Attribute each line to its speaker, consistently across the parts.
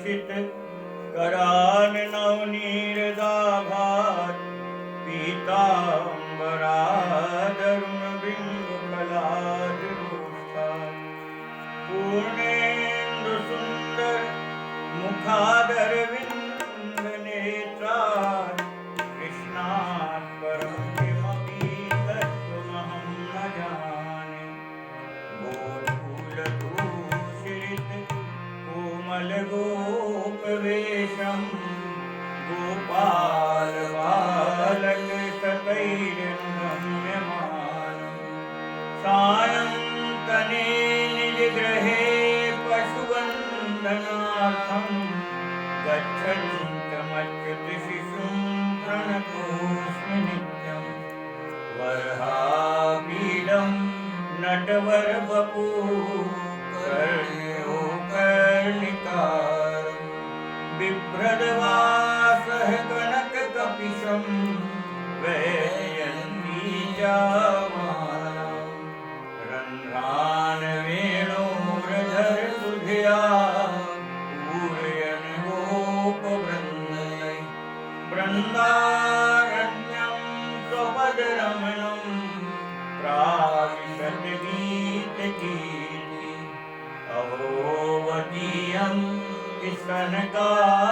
Speaker 1: भूषित करान नवनीरदाभात पीताम्बरादरुण बिंबफलादरूष्ठा पूर्णेन्दु सुंदर मुखादर विंद नेत्रा कृष्णात् परं किमपि तत्त्वमहं न जाने गोधूलधूषित कोमल गोपवेशं गोपाल बालक सतैर्नम्यमानं सायं तने निज गृहे पशुवन्दनार्थं गच्छन्तमच्युत शिशुं प्रणतोऽस्मि नित्यं वरहापीडं नटवरवपुः कर्ण्यो कर्णिकारं बिभ्रदवासः कनककपिशं वैजयन्ती जामानं रन्ध्रान् वेणोरधर सुधिया पूरयन् गोपवृन्दै बृन्दारण्यं स्वपदरमणं प्राविशत गीतकीर्ति अहोवतीयं स्तनकालकूटं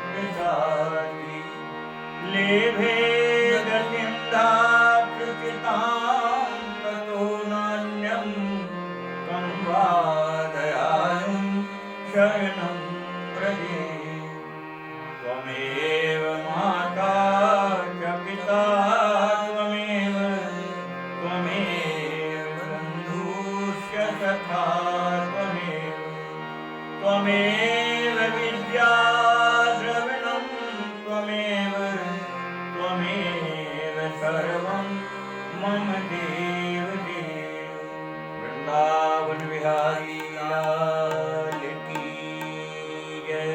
Speaker 1: जिघांसयापायदप्रसादि लेभे गतिं धातृचितां ततो नान्यं कं वा दयालुं शरणं प्रदे त्वमेव माता च पिता त्वमेव बन्धुश्च सखा त्वमेव विद्या द्रविणं त्वमेव सर्वं मम देव देव वृंदावन विहारी लाल की जय।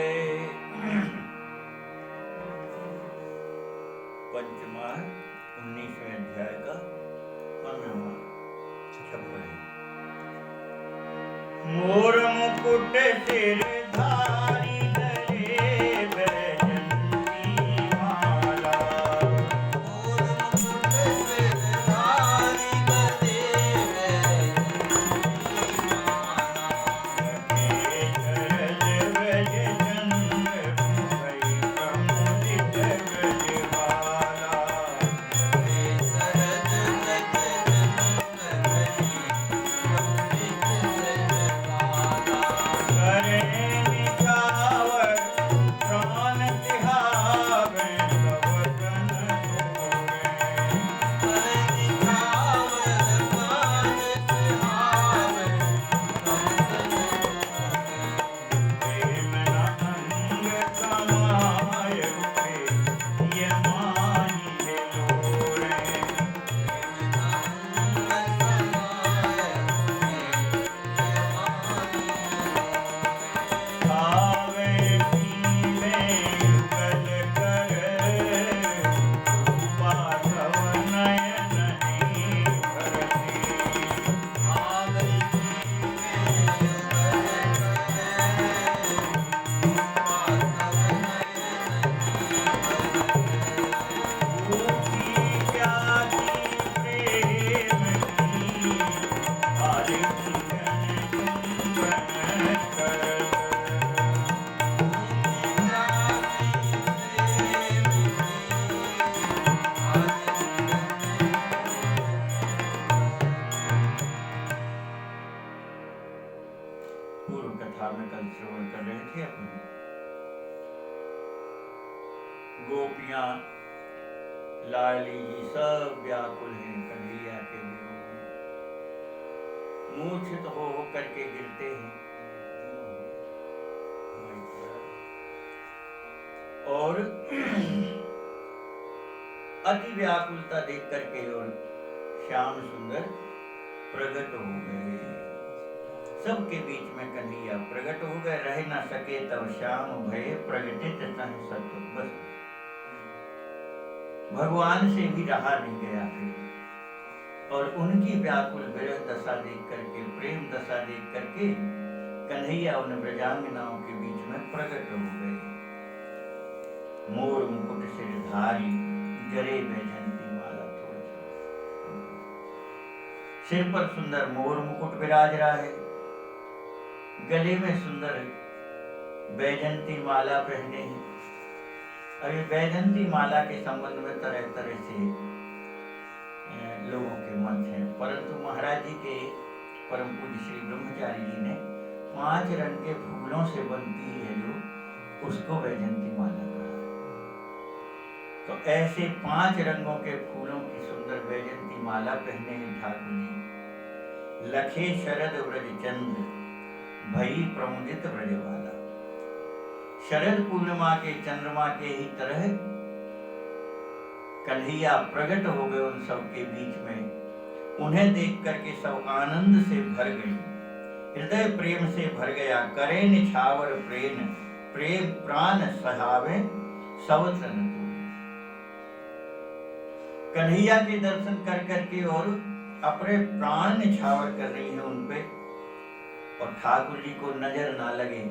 Speaker 1: पंचमाह 19वें अध्याय का 15वां शब्द है। मोर मुकुट सिर धारी गले बैजंती माला मोर मुकुट सिर धारी गले बैजंती माला रखे चरज व्रज चंद्र भुवै प्रमुदित ब्रजवाला रखे चरज व्रज गोपियां लाली जी सब व्याकुल हैं कन्हैया के वियोग में, मूर्छित हो करके गिरते हैं और अति व्याकुलता देख करके और श्याम सुंदर प्रकट हो गए। सबके बीच में कन्हैया प्रकट हो गए। रह न सके तब श्याम भय प्रगटित तन सत्व। बस भगवान से भी रहा नहीं गया। फिर और उनकी व्याकुल विरह दशा देख करके, प्रेम दशा देख करके कन्हैया उन ब्रजांगनाओं के बीच में प्रकट हो गए। मोर मुकुट सिरधारी गरे बैजंती माला, थोड़ा सिर पर सुंदर मोर मुकुट विराज रहा है, गले में सुंदर बैजंती माला पहने हैं। अब ये बैजंती माला के संबंध में तरह तरह से लोगों के मत हैं, परंतु महाराज जी के परम पूज्य श्री ब्रह्मचारी जी ने 5 रंग के फूलों से बनती है जो, उसको बैजंती माला कहा। तो ऐसे 5 रंगों के फूलों की सुंदर बैजंती माला पहने हैं ठाकुर जी। लखे शरद व्रज चंद्र भई प्रमुदित व्रजवाला। शरद पूर्णिमा के चंद्रमा के ही तरह कन्हैया प्रकट हो गए उन सब के बीच में। उन्हें देख करके सब आनंद से भर गए, हृदय प्रेम से भर गया। करे निछावर प्रेम प्रेम प्राण सहावे सब तन तू। कन्हैया के दर्शन कर करके और अपने प्राण निछावर कर रही है उन पे, और ठाकुर जी को नजर ना लगे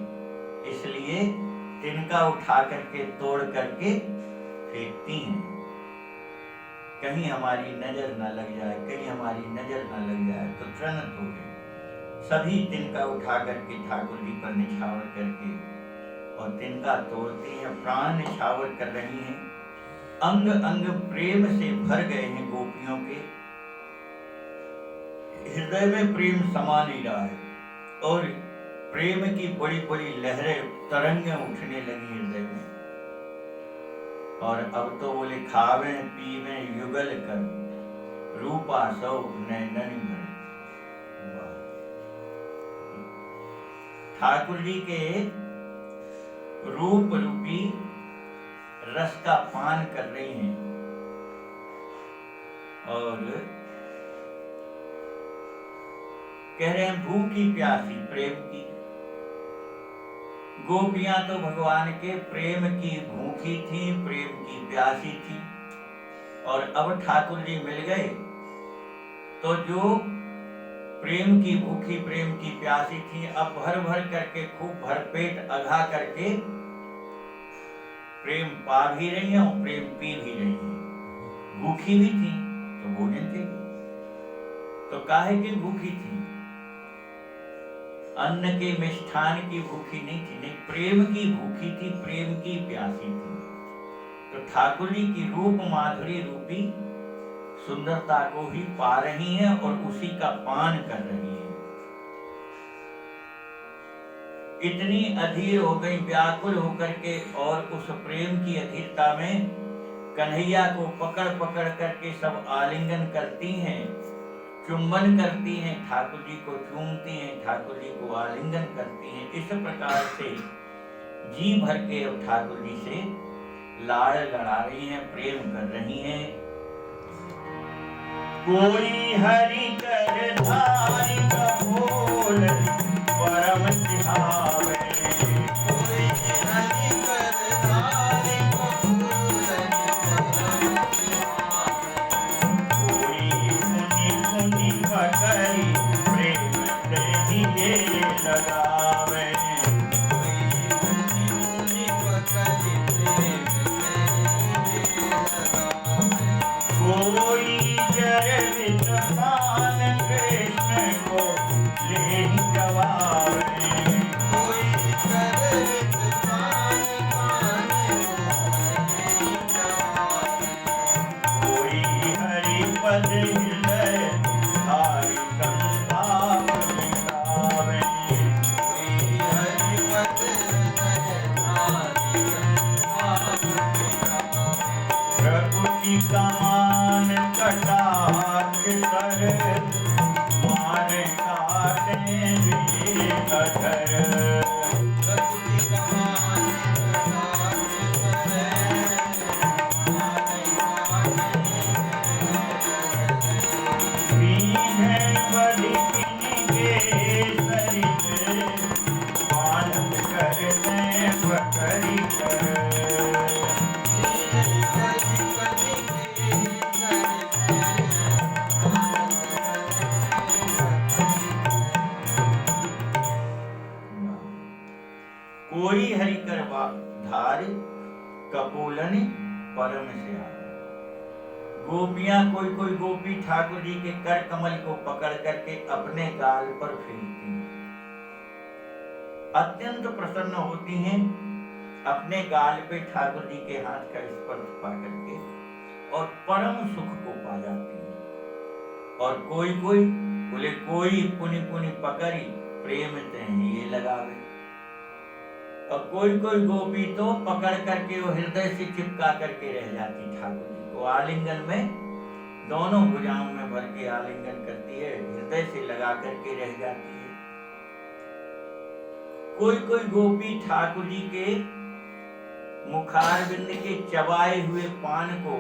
Speaker 1: इसलिए तिनका उठा करके तोड़ करके फेंकती हैं, कहीं हमारी नजर ना लग जाए, कहीं हमारी नजर ना लग जाए। तो त्रणत हो गए, सभी तिनका उठा करके ठाकुर जी पर निछावर करके और तिनका तोड़ती हैं, प्राण निछावर कर रही हैं। अंग अंग प्रेम से भर गए हैं गोपियों के, हृदय में प्रेम समा नहीं रहा है और प्रेम की बड़ी बड़ी लहरें, तरंगें उठने लगी हृदय में। और अब तो बोले खावे पीवे युगल कर रूपा सौ नैनन भर। ठाकुर जी के रूप रूपी रस का पान कर रही हैं और कह रहे हैं भूखी प्यासी प्रेम की। गोपियां तो भगवान के प्रेम की भूखी थी, प्रेम की प्यासी थी, और अब ठाकुर जी मिल गए तो जो प्रेम की भूखी प्रेम की प्यासी थी अब भर भर करके खूब भरपेट अघा करके प्रेम पा भी रही हैं और प्रेम पी भी रही हैं। भूखी भी थी तो भोजन चाहिए, तो काहे की भूखी थी? अन्न के मिष्ठान की भूखी नहीं थी, नहीं प्रेम की भूखी थी, प्रेम की प्यासी थी। तो ठाकुर जी की रूप माधुरी रूपी सुंदरता को ही पा रही हैं और उसी का पान कर रही हैं। इतनी अधीर हो गई, व्याकुल होकर के, और उस प्रेम की अधीरता में कन्हैया को पकड़ पकड़ करके सब आलिंगन करती हैं, चुंबन करती हैं, ठाकुर जी को चूमती हैं, ठाकुर जी को आलिंगन करती हैं। इस प्रकार से जी भर के अब ठाकुर जी से लाड़ लड़ा रही हैं, प्रेम कर रही हैं। कोई हरि कर धारी कबूल परम सिहावे, कोई हरि कर धारी कबूल परम सिहावे, कोई मुनि मुनि पकड़ी प्रेम से ही ये लगावे, कोई मुनि मुनि पकड़ी प्रेम से ही ये लगावे, कोई जरवित पान कृष्ण को ले गवावे, कोई जरवित पान गवावे, कोई हरि पद हृदय धारी संताप मिटावे, कोई हरि पद हृदय धारी संताप मिटावे, प्रभु की कमान कटाक्ष कर मारे काटे भी कठर, प्रभु की कमान कटाक्ष कर मारे काटे बीने बलि के सरित मानव करते पकड़ी कर, बीने बलि के सरित मानव कपोलनि परम से आ। गोपियां कोई कोई गोपी ठाकुर जी के कर कमल को पकड़ करके अपने गाल पर फेरती हैं, अत्यंत प्रसन्न होती हैं अपने गाल पे ठाकुर जी के हाथ का स्पर्श पा करके, और परम सुख को पा जाती हैं। और कोई कोई बोले कोई पुनि पुनि पकड़ी प्रेम ते ये लगावे, और कोई कोई गोपी तो पकड़ करके वो हृदय से चिपका करके रह जाती ठाकुर जी को आलिंगन में, दोनों भुजाओं में भर के आलिंगन करती है, हृदय से लगा करके रह जाती है। कोई कोई गोपी ठाकुर जी के मुखारविंद के चबाए हुए पान को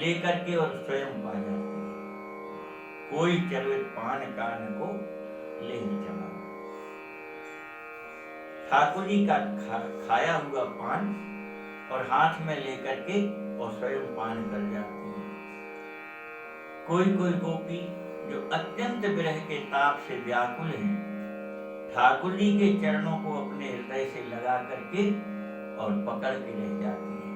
Speaker 1: लेकर के और स्वयं पा जाती है, कोई चरवित पान कान को ले ही चबा। ठाकुर जी का खाया हुआ पान और हाथ में लेकर के और स्वयं पान कर जाती है। कोई कोई गोपी जो अत्यंत विरह के ताप से व्याकुल हैं, ठाकुर जी के चरणों को अपने हृदय से लगा करके और पकड़ के रह जाती है।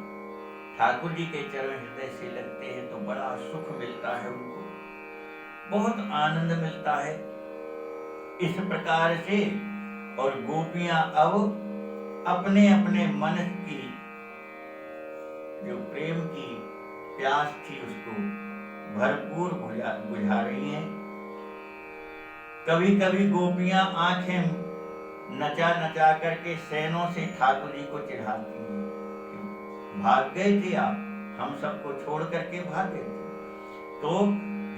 Speaker 1: ठाकुर जी के चरण हृदय से लगते हैं तो बड़ा सुख मिलता है उनको, बहुत आनंद मिलता है। इस प्रकार से और गोपियां अब अपने अपने मन की जो प्रेम की प्यास थी उसको भरपूर बुझा रही हैं। कभी कभी गोपियां आंखें नचा नचा करके सैनों से ठाकुर जी को चिढ़ाती हैं, भाग गए थे आप, हम सबको छोड़ करके भागे थे। तो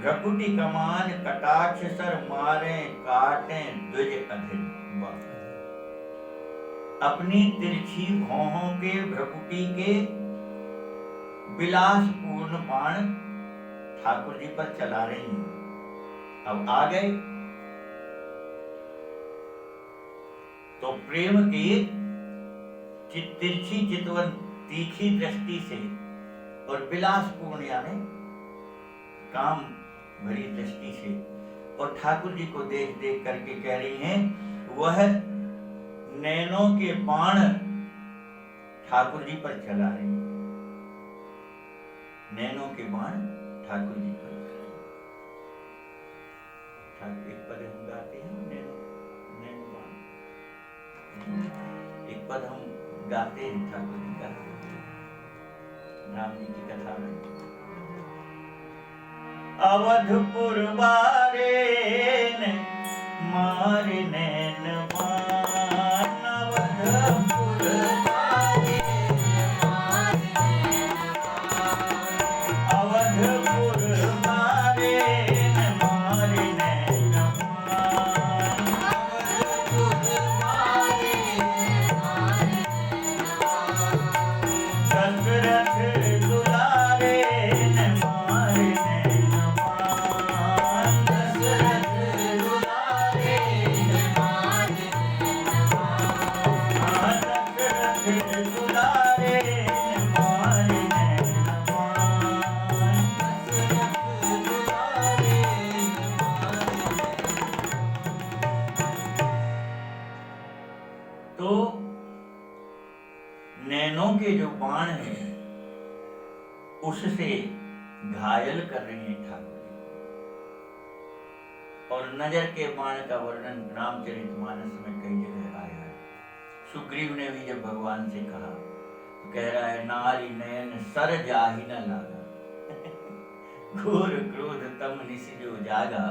Speaker 1: भ्रकुटी कमान कटाक्ष सर मारे काटे द्विज अधीर। अपनी तिरछी भौहों के भ्रकुटी के विलासपूर्ण बाण ठाकुर जी पर चला रही हैं। अब आ गए तो प्रेम की तिरछी चितवन तीखी दृष्टि से और विलासपूर्ण यानी काम भरी दृष्टि से और ठाकुर जी को देख देख करके कह रही हैं, वह नैनों के बाण ठाकुर जी पर चला रही हैं, नैनों के बाण ठाकुर जी पर। ठाकुर एक पद हम गाते हैं, नैनो बाण, एक पद हम गाते हैं ठाकुर जी का राम जी की कथा में। अवधपुर बारे मारे नैन बाण, अवधपुर बारे मारे नैन बाण, अवधपुर बारे मारे नैन बाण, अवधपुर बारे मारे नैन बाण, दशरथ दुलारे मारे नैन बाण, दशरथ दुलारे मारे नैन बाण, दशरथ दुलारे मारे नैन बाण, दशरथ दुलारे मारे। तो नैनों के जो बाण हैं उससे घायल कर रहे हैं ठाकुर जी, और नजर के बाण का वर्णन रामचरितमानस में कई जगह आया है। सुग्रीव ने भी जब भगवान से कहा तो कह रहा है, नारी नयन सर जाहि न लागा, घोर क्रोध तम निस जो जागा,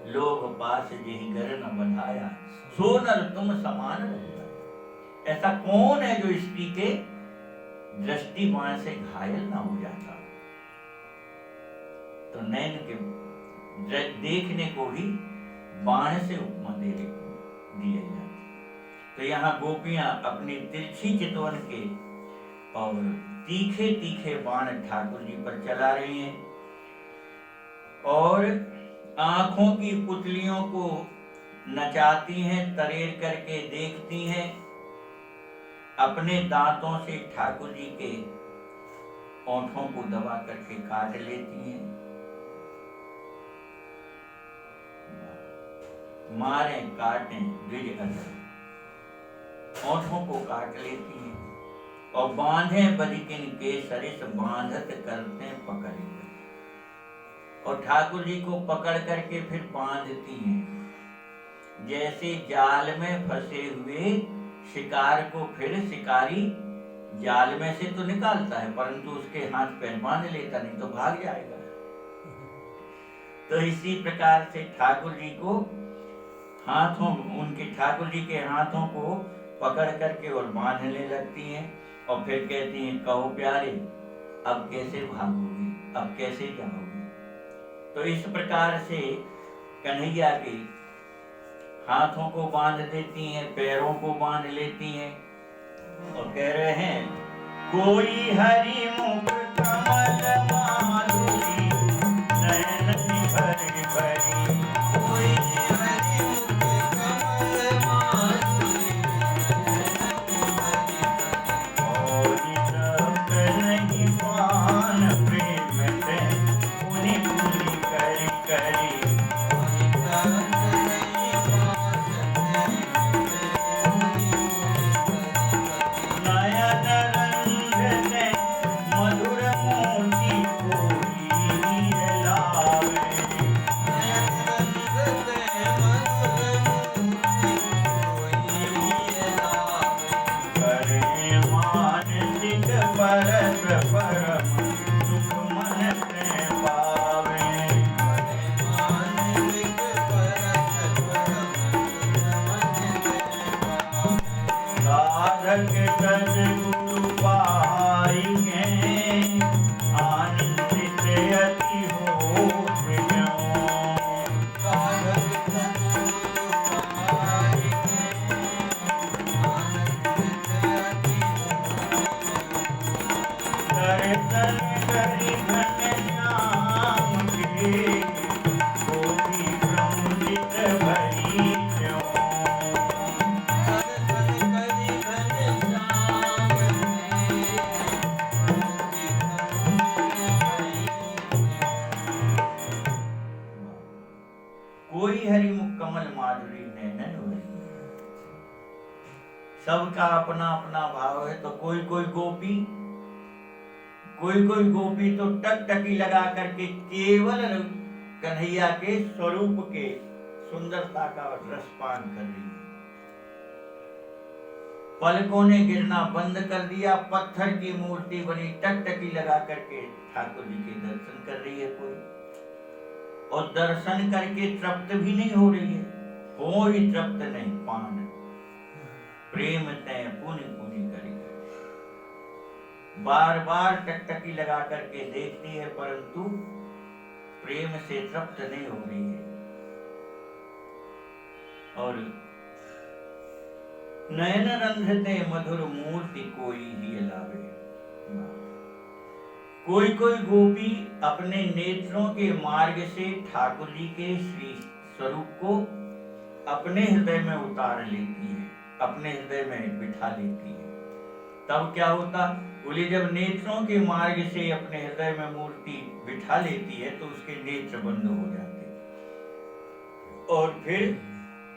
Speaker 1: लोभ पास जेहि गर न बंधाया, सो नर तुम समान रहुआ। ऐसा कौन है जो स्त्री के दृष्टि बाण से घायल ना हो जाता। तो नैन के देखने को भी बाण से उपमा दे दी जाती। तो यहाँ गोपियां अपनी तिरछी चितवन के और तीखे तीखे बाण ठाकुर जी पर चला रही हैं, और आंखों की पुतलियों को नचाती हैं, तरेर करके देखती हैं, अपने दांतों से ठाकुर जी के ओंठों को दबा करके काट लेती हैं। मारे काटें द्विज अधर, ओंठों को काट लेती हैं। और बांधे बधिकिन के सरिस बांधत करते पकड़। और ठाकुर जी को पकड़ करके फिर बांधती हैं। जैसे जाल में फंसे हुए शिकार को फिर शिकारी जाल में से तो निकालता है, परंतु उसके हाथ पैर बांध लेता, नहीं तो भाग जाएगा। तो इसी प्रकार से ठाकुर जी को हाथों, उनके ठाकुर जी के हाथों को पकड़ करके और बांधने लगती हैं। और फिर कहती हैं, कहो प्यारे अब कैसे भागोगे, अब कैसे जाओगे। तो इस प्रकार से कन्हैया के हाथों को बांध देती हैं, पैरों को बांध लेती हैं और कह रहे हैं, कोई हरि मुख कमल माधुरी नयन भरी भरी, कोई हरि मुख कमल माधुरी और सब नहीं पान प्रेम से पुनि पुनि करी करी। सबका अपना अपना भाव है। तो कोई कोई गोपी तो टकटकी लगा करके केवल कन्हैया के स्वरूप के सुंदरता का रसपान कर रही है। पलकों ने गिरना बंद कर दिया, पत्थर की मूर्ति बनी टकटकी लगा करके ठाकुर जी के दर्शन कर रही है कोई, और दर्शन करके तृप्त भी नहीं हो रही है, हो ही तृप्त नहीं। पान प्रेम तय पुनि पुनि करी, बार बार टकटकी लगा करके देखती है, परंतु प्रेम से तृप्त नहीं हो रही है। और नयन रंधते मधुर मूर्ति कोई ही लावे। कोई कोई गोपी अपने नेत्रों के मार्ग से ठाकुर जी के श्री स्वरूप को अपने हृदय में उतार लेती है, अपने हृदय में बिठा लेती है। तब क्या होता, बोले जब नेत्रों के मार्ग से अपने हृदय में मूर्ति बिठा लेती है तो उसके नेत्र बंद हो जाते और फिर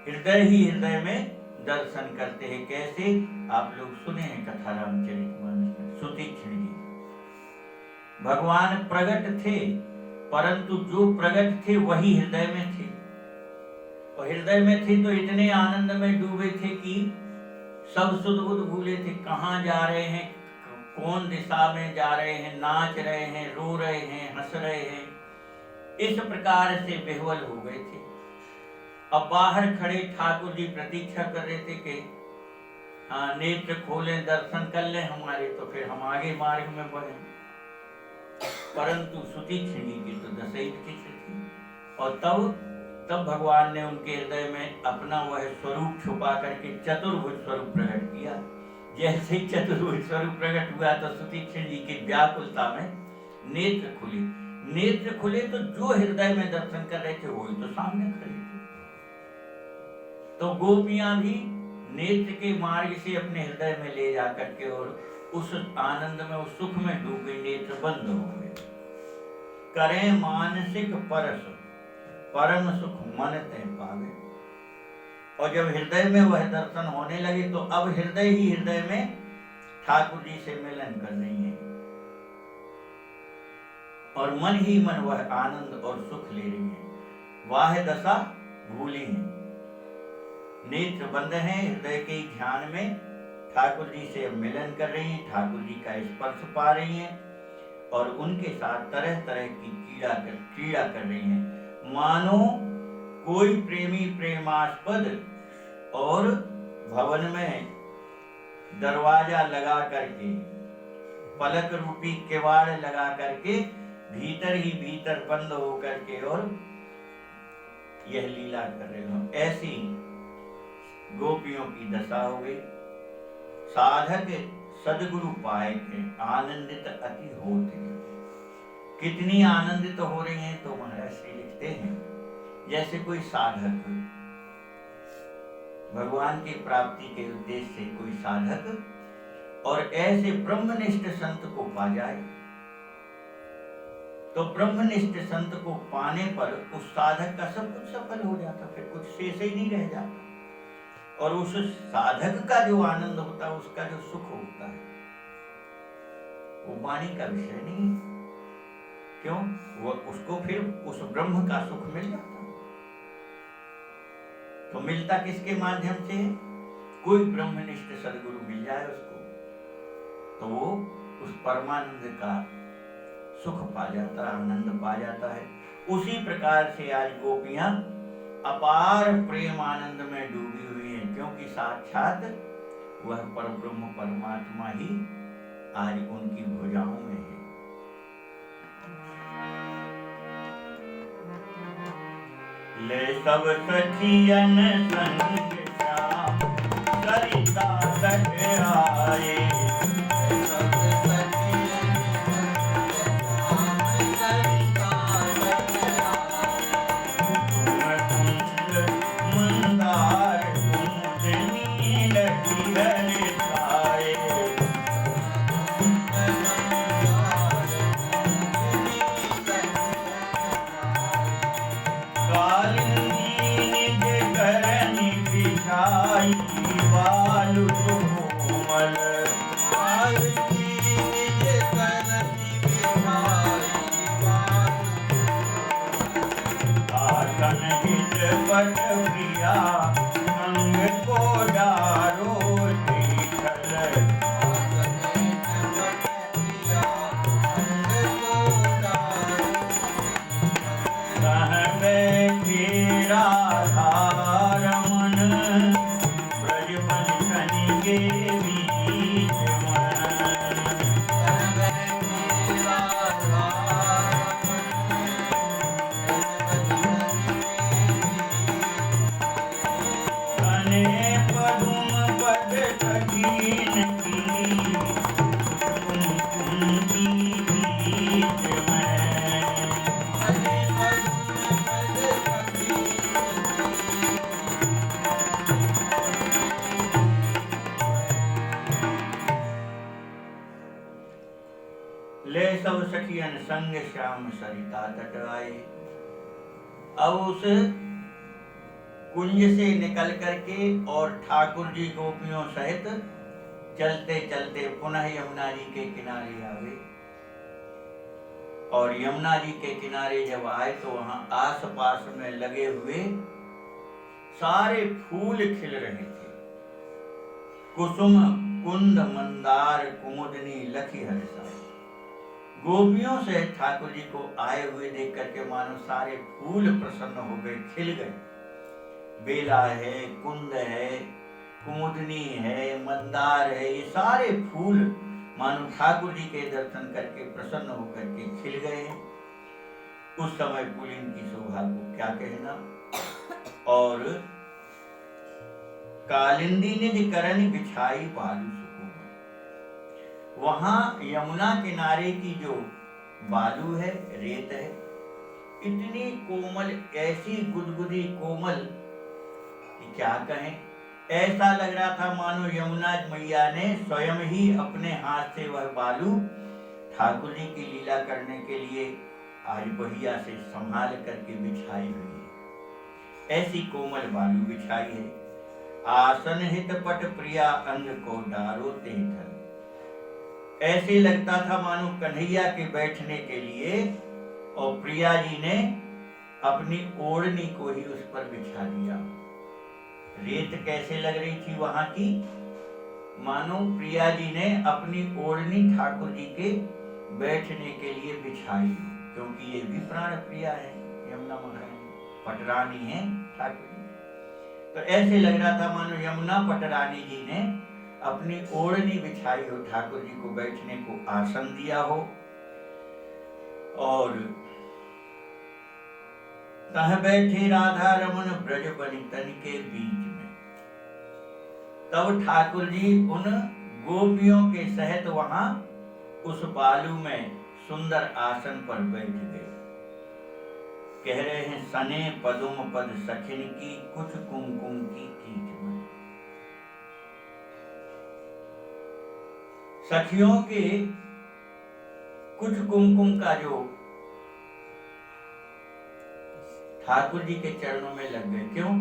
Speaker 1: हृदय ही हृदय में दर्शन करते हैं। कैसे, आप लोग सुने हैं कथा रामचरितमानस में, सुतीक्ष्ण जी भगवान प्रकट थे, परंतु जो प्रकट थे वही हृदय में थे, और हृदय में थे तो इतने आनंद में डूबे थे कि सब सुध बुध भूले थे, कहाँ जा रहे हैं, कौन दिशा में जा रहे हैं, नाच रहे हैं, रो रहे हैं, हंस रहे हैं, इस प्रकार से बेहवल हो गए थे। अब बाहर खड़े ठाकुर जी प्रतीक्षा कर रहे थे कि हाँ नेत्र खोलें, दर्शन कर लें हमारे, तो फिर हम आगे मार्ग में बढ़े। परंतु सुतीक्ष्ण जी की तो दशा चित्र थी, और तब भगवान ने उनके हृदय में अपना वह स्वरूप छुपा करके चतुर्भुज स्वरूप प्रकट किया। जैसे ही चतुर्भुज स्वरूप प्रकट हुआ तो सुतीक्ष्ण जी की व्याकुलता में नेत्र खुले तो जो हृदय में दर्शन कर रहे थे वही तो सामने खड़े थे। तो गोपियां भी नेत्र के मार्ग से अपने हृदय में ले जा करके और उस आनंद में, उस सुख में डूब गई, नेत्र बंद हो गए। करें मानसिक परस परम सुख मन ते पावे। और जब हृदय में वह दर्शन होने लगे तो अब हृदय ही हृदय में ठाकुर जी से मिलन कर रही हैं और मन ही मन वह आनंद और सुख ले रही हैं। वाह दशा भूली हैं, नेत्र बंद हैं, हृदय के ध्यान में ठाकुर जी से मिलन कर रही हैं, ठाकुर जी का स्पर्श पा रही हैं और उनके साथ तरह तरह की क्रीड़ा कर रही हैं। मानो कोई प्रेमी प्रेमास्पद और भवन में दरवाजा लगा करके, पलक रूपी किवाड़ लगा करके भीतर ही भीतर बंद होकर के और यह लीला कर रहे हो। ऐसी गोपियों की दशा हो गई। साधक सदगुरु पाए के आनंदित अति होते हैं। कितनी आनंदित हो रही हैं तो महाराज श्री लिखते हैं, जैसे कोई साधक भगवान की प्राप्ति के उद्देश्य से कोई साधक और ऐसे ब्रह्मनिष्ठ संत को पा जाए तो ब्रह्मनिष्ठ संत को पाने पर उस साधक का सब कुछ सफल हो जाता, फिर कुछ शेष ही नहीं रह जाता। और उस साधक का जो आनंद होता है, उसका जो सुख होता है, वो वाणी का विषय नहीं। क्यों? वो उसको फिर उस ब्रह्म का सुख मिल जाता। तो मिलता किसके माध्यम से? कोई ब्रह्मनिष्ठ सदगुरु मिल जाए उसको, तो वो उस परमानंद का सुख पा जाता, आनंद पा जाता है। उसी प्रकार से आज गोपियां अपार प्रेम आनंद में डूबी हुई हैं, क्योंकि साक्षात वह परब्रह्म परमात्मा ही आज उनकी भुजाओं में है। ले सब सखियन संग श्याम सरिता तट आए, संग श्याम सरिता तट आए। अब उस कुंज से निकल करके और ठाकुर जी गोपियों सहित चलते चलते पुनः यमुना जी के किनारे आ गए। और यमुना जी के किनारे जब आए तो वहां आस पास में लगे हुए सारे फूल खिल रहे थे। कुसुम कुंद मंदार कुमुदनी लखी हर्षा। गोपियों से ठाकुर जी को आए हुए देख करके मानो सारे फूल प्रसन्न हो गए, खिल गए। बेला है, कुंद है, कुमुदनी है, मंदार है, ये सारे फूल मानो ठाकुर जी के दर्शन करके प्रसन्न होकर के खिल गए हैं। उस समय पुलिन की शोभा को क्या कहना। और कालिंदी निज करन बिछाई बालू सुकुमार। वहां यमुना किनारे की जो बालू है, रेत है, इतनी कोमल, ऐसी गुदगुदी कोमल कि क्या कहें। ऐसा लग रहा था मानो यमुना मैया ने स्वयं ही अपने हाथ से वह बालू ठाकुर जी की लीला करने के लिए आज बहिया से संभाल करके बिछाई हुई है। ऐसी कोमल बालू बिछाई है। आसन हित पट प्रिया अंग को डारो ते धर। ऐसे लगता था मानो कन्हैया के बैठने के लिए, और प्रिया जी ने अपनी ओढ़नी को ही उस पर बिछा दिया। रेत कैसे लग रही थी वहां की, मानो प्रिया जी ने अपनी ओढ़नी ठाकुर जी के बैठने के लिए बिछाई, क्योंकि ये भी प्राण प्रिया है, यमुना महारानी पटरानी है ठाकुर जी। तो ऐसे लग रहा था मानो यमुना पटरानी जी ने अपनी ओढ़नी बिछाई हो, ठाकुर जी को बैठने को आसन दिया हो। और तह बैठे राधा रमन ब्रज बनितन के बीच में, तब ठाकुर जी उन गोपियों के सहित वहां उस बालू में सुंदर आसन पर बैठ गए। कह रहे हैं सने पदुम पद सखिन की कुछ कुमकुम की कीच में। सखियों के कुछ कुमकुम का जो ठाकुर जी के चरणों में लग गए। क्यों?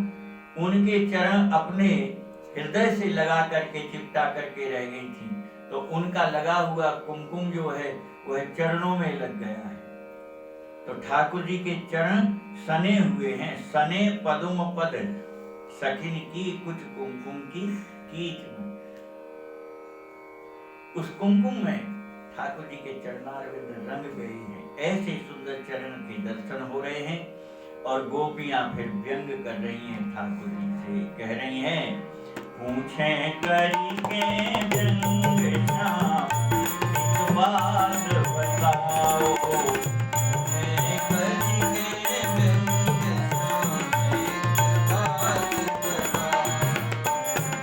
Speaker 1: उनके चरण अपने हृदय से लगा करके चिपटा करके रह गई थी, तो उनका लगा हुआ कुमकुम जो है वह चरणों में लग गया है। तो ठाकुर जी के चरण सने हुए हैं। सने पदुम पद सखिन की कुछ कुमकुम की कीच में। उस कुमकुम में ठाकुर जी के चरणारविंद रंग गए हैं। ऐसे सुंदर चरण के दर्शन हो रहे हैं। और गोपियां फिर व्यंग कर रही हैं ठाकुर जी से, कह रही हैं पूछे करी के व्यंग श्याम एक बात बताओ।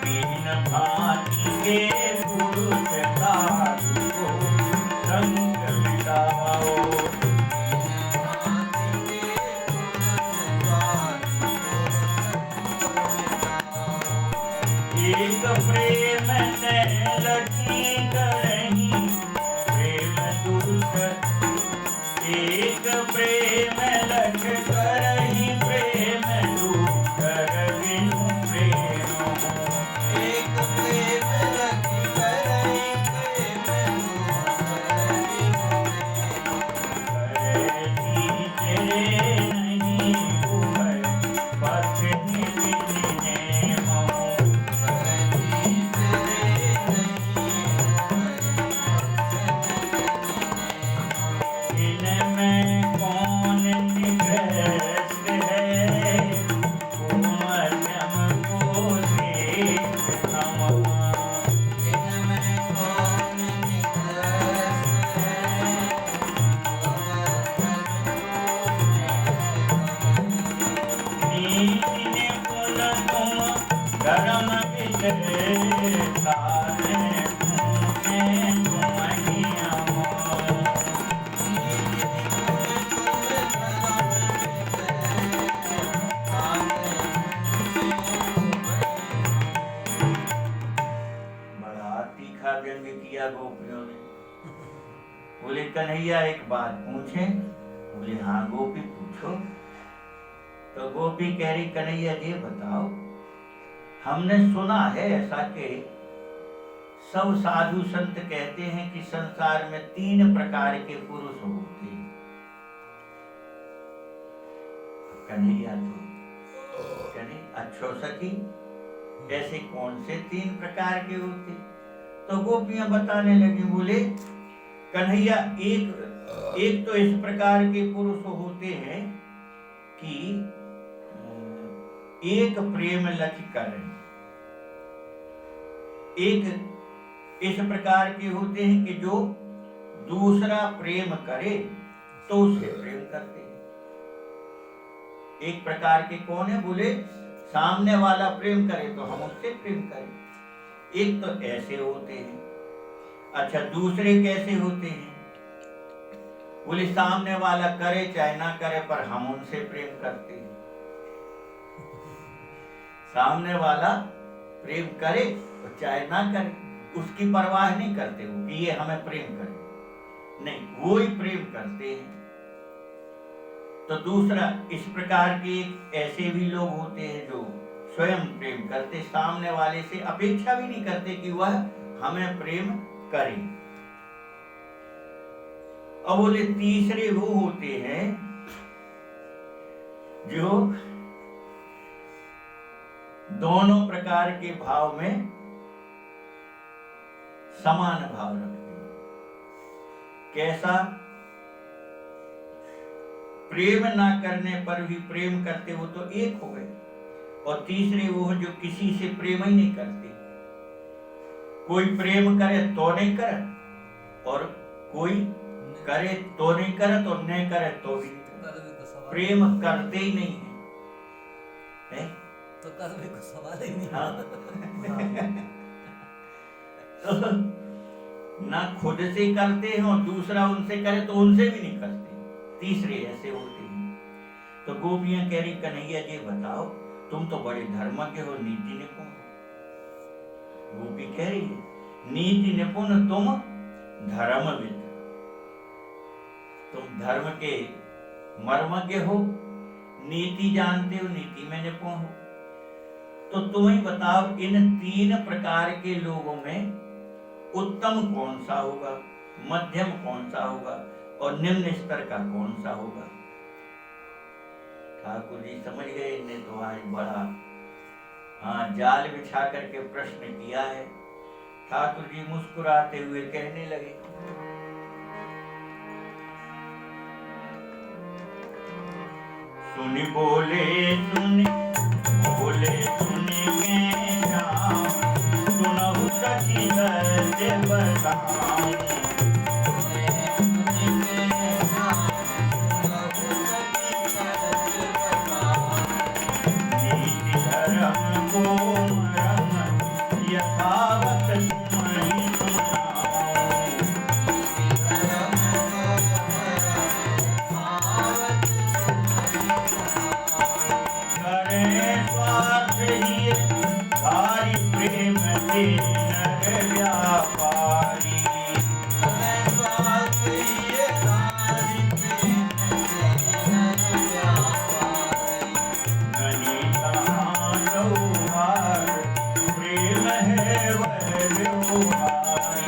Speaker 1: तीन भांति के पुरुष साधु को संग मिलाओ। एक प्रेम से लखी करही प्रेम दूसर, एक प्रेम लख करही प्रेम दूसर बिनु प्रेम। एक प्रेम लख करही प्रेम दूसर बिनु प्रेम। करती तेरे नहीं उभय पथ निभिने मोह। गोपियों ने बोले कन्हैया एक बात पूछे। बोले हाँ गोपी पूछो। तो गोपी कह रही कन्हैया जी बताओ, हमने सुना है ऐसा कि सब साधु संत कहते हैं कि संसार में 3 प्रकार के पुरुष होते हैं। कन्हैया तो कहे अच्छो सखी ऐसे कौन से 3 प्रकार के होते? तो गोपियां बताने लगी। बोले कन्हैया एक तो इस प्रकार के पुरुष होते हैं कि एक प्रेम लख करें। एक इस प्रकार के होते हैं कि जो दूसरा प्रेम करे तो उसे प्रेम करते हैं। एक प्रकार के कौन है? बोले सामने वाला प्रेम करे तो हम उससे प्रेम करें। एक तो ऐसे होते हैं। अच्छा दूसरे कैसे होते हैं? बोले सामने वाला करे चाहे ना करे पर हम उनसे प्रेम करते हैं। सामने वाला प्रेम करे और चाहे ना करे उसकी परवाह नहीं करते वो कि ये हमें प्रेम करे, नहीं वो ही प्रेम करते हैं। तो दूसरा इस प्रकार के ऐसे भी लोग होते हैं जो स्वयं प्रेम करते, सामने वाले से अपेक्षा भी नहीं करते कि वह हमें प्रेम करे। अब बोले तीसरे वो होते हैं जो दोनों प्रकार के भाव में समान भाव रखते हैं। कैसा? प्रेम ना करने पर भी प्रेम करते, वो तो एक हो गए। और तीसरे वो जो किसी से प्रेम ही नहीं करते, कोई प्रेम करे तो नहीं करे, और कोई करे तो नहीं करे, तो नहीं करे तो भी प्रेम करते ही नहीं है,
Speaker 2: तो करने को सवाल ही नहीं।
Speaker 1: हाँ। तो ना खुद से करते हैं और दूसरा उनसे करे तो उनसे भी नहीं करते, तीसरे ऐसे होते हैं। तो गोपियां कह रही, कन्हैया जी बताओ, तुम तो बड़े धर्मज्ञ हो, नीति निपुण। गोपी कह रही है, नीति निपुण तुम धर्मविद, तुम धर्म के मर्मज्ञ हो, नीति जानते हो, नीति में निपुण हो। तो तुम ही बताओ, इन तीन प्रकार के लोगों में उत्तम कौन सा होगा, मध्यम कौन सा होगा और निम्न स्तर का कौन सा होगा? ठाकुर जी समझ गए, इन्हें तो आज बड़ा जाल बिछा करके प्रश्न किया है। ठाकुर जी मुस्कुराते हुए कहने लगे, सुनी बोले सुनी बोले सुनी के जाऊं, सुनहु सखी सत्य बताऊं। नीति धर्म को मरम यथावत तुम्हें सुनाऊं। करे स्वार्थ ही भारी प्रेम के नर व्यापारी। गनी कहाँ सौहार प्रेम है वह व्यवहारी।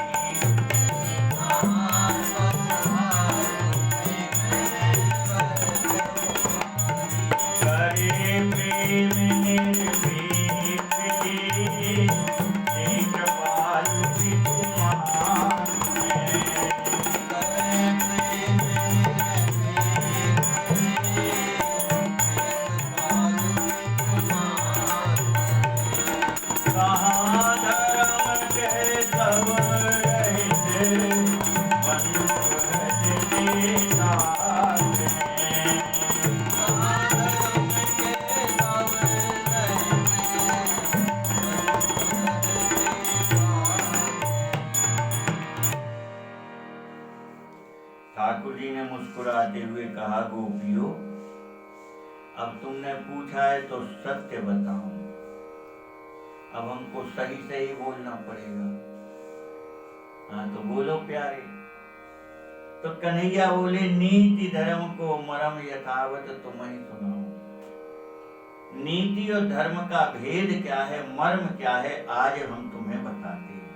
Speaker 1: करे प्रेम निर्भीक जी, एक बाल भी तुम्हार है। कहाँ धर्म के सब रहते, बंधु भजते साथ हैं। ठाकुर जी ने मुस्कुराते हुए कहा, गोपियों, अब तुमने पूछा है तो सत्य बताऊं, अब हमको सही सही बोलना पड़ेगा। हाँ तो बोलो प्यारे। तो कन्हैया बोले, नीति धर्म को मरम यथावत तुम्हें सुनाओ। नीति और धर्म का भेद क्या है, मर्म क्या है, आज हम तुम्हें बताते हैं।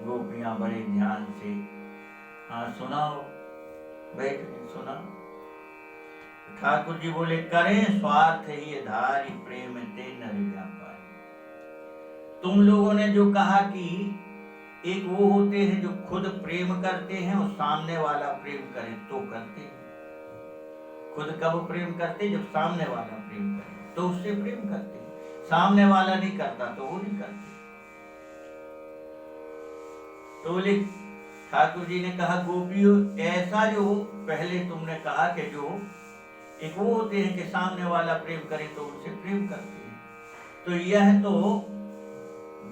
Speaker 1: गोपियां बड़े ध्यान से, हाँ सुनाओ, बैठ के सुनाओ। ठाकुर जी बोले, करें स्वार्थ ही धारी प्रेम ते नर व्यापारी। तुम लोगों ने जो कहा कि एक वो होते हैं जो खुद प्रेम करते हैं और सामने वाला प्रेम करे तो करते हैं। खुद कब प्रेम करते? जब सामने वाला प्रेम करे तो उससे प्रेम करते हैं। सामने वाला नहीं करता तो वो नहीं करते। तो बोले, ठाकुर जी ने कहा, गोपियों, ऐसा जो पहले तुमने कहा कि जो एक वो होते हैं कि सामने वाला प्रेम करे तो उनसे प्रेम करते हैं, तो यह तो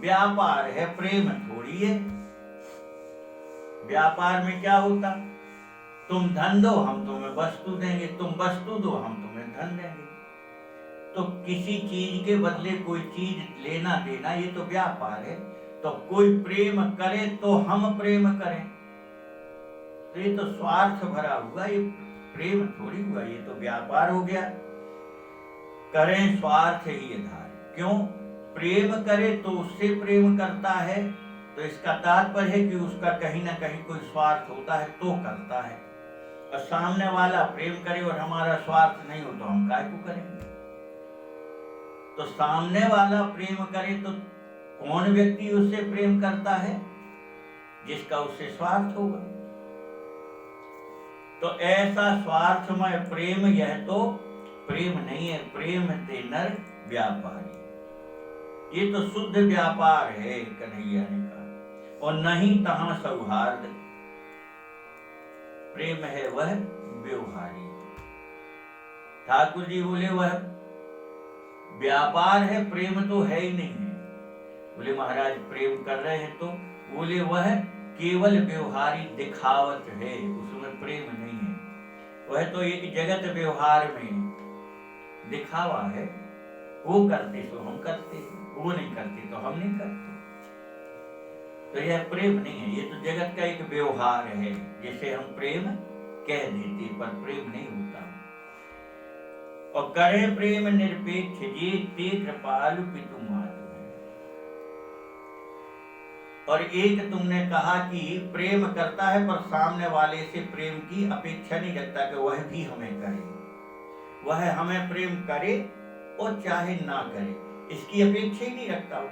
Speaker 1: व्यापार है, प्रेम थोड़ी है। व्यापार में क्या होता? तुम धन दो हम तुम्हें वस्तु देंगे, तुम वस्तु दो हम तुम्हें धन देंगे। तो किसी चीज के बदले कोई चीज लेना देना, ये तो व्यापार है। तो कोई प्रेम करे तो हम प्रेम करें, तो ये तो स्वार्थ भरा हुआ, ये प्रेम थोड़ी हुआ, ये तो व्यापार हो गया। करें स्वार्थ ही धार। क्यों? प्रेम करे तो उससे प्रेम करता है तो इसका तात्पर्य है कि उसका कहीं ना कहीं कोई स्वार्थ होता है तो करता है। और सामने वाला प्रेम करे और हमारा स्वार्थ नहीं हो तो हम काय को करेंगे। तो सामने वाला प्रेम करे तो कौन व्यक्ति उससे प्रेम करता है? जिसका उससे स्वार्थ होगा। तो ऐसा स्वार्थमय प्रेम यह तो प्रेम नहीं है, प्रेम ते नर व्यापारी। ये तो शुद्ध व्यापार है कन्हैया ने कहा। और नहीं तहां सौहार्द, प्रेम है वह व्यवहारी। ठाकुर जी बोले वह व्यापार है, प्रेम तो है ही नहीं है। बोले महाराज प्रेम कर रहे हैं तो बोले वह केवल व्यवहारी दिखावट है, उसमें प्रेम नहीं है। वह तो एक जगत व्यवहार में दिखावा है। वो करते तो हम करते, वो नहीं करते तो हम नहीं करते। तो यह प्रेम नहीं है, ये तो जगत का एक व्यवहार है जिसे हम प्रेम कह देते, पर प्रेम नहीं होता। और करे प्रेम निरपेक्ष जे ते कृपालु पितु मातु। और एक तुमने कहा कि प्रेम करता है पर सामने वाले से प्रेम की अपेक्षा नहीं रखता कि वह भी हमें करे, वह हमें प्रेम करे और चाहे ना करे, इसकी अपेक्षा ही नहीं रखता। वो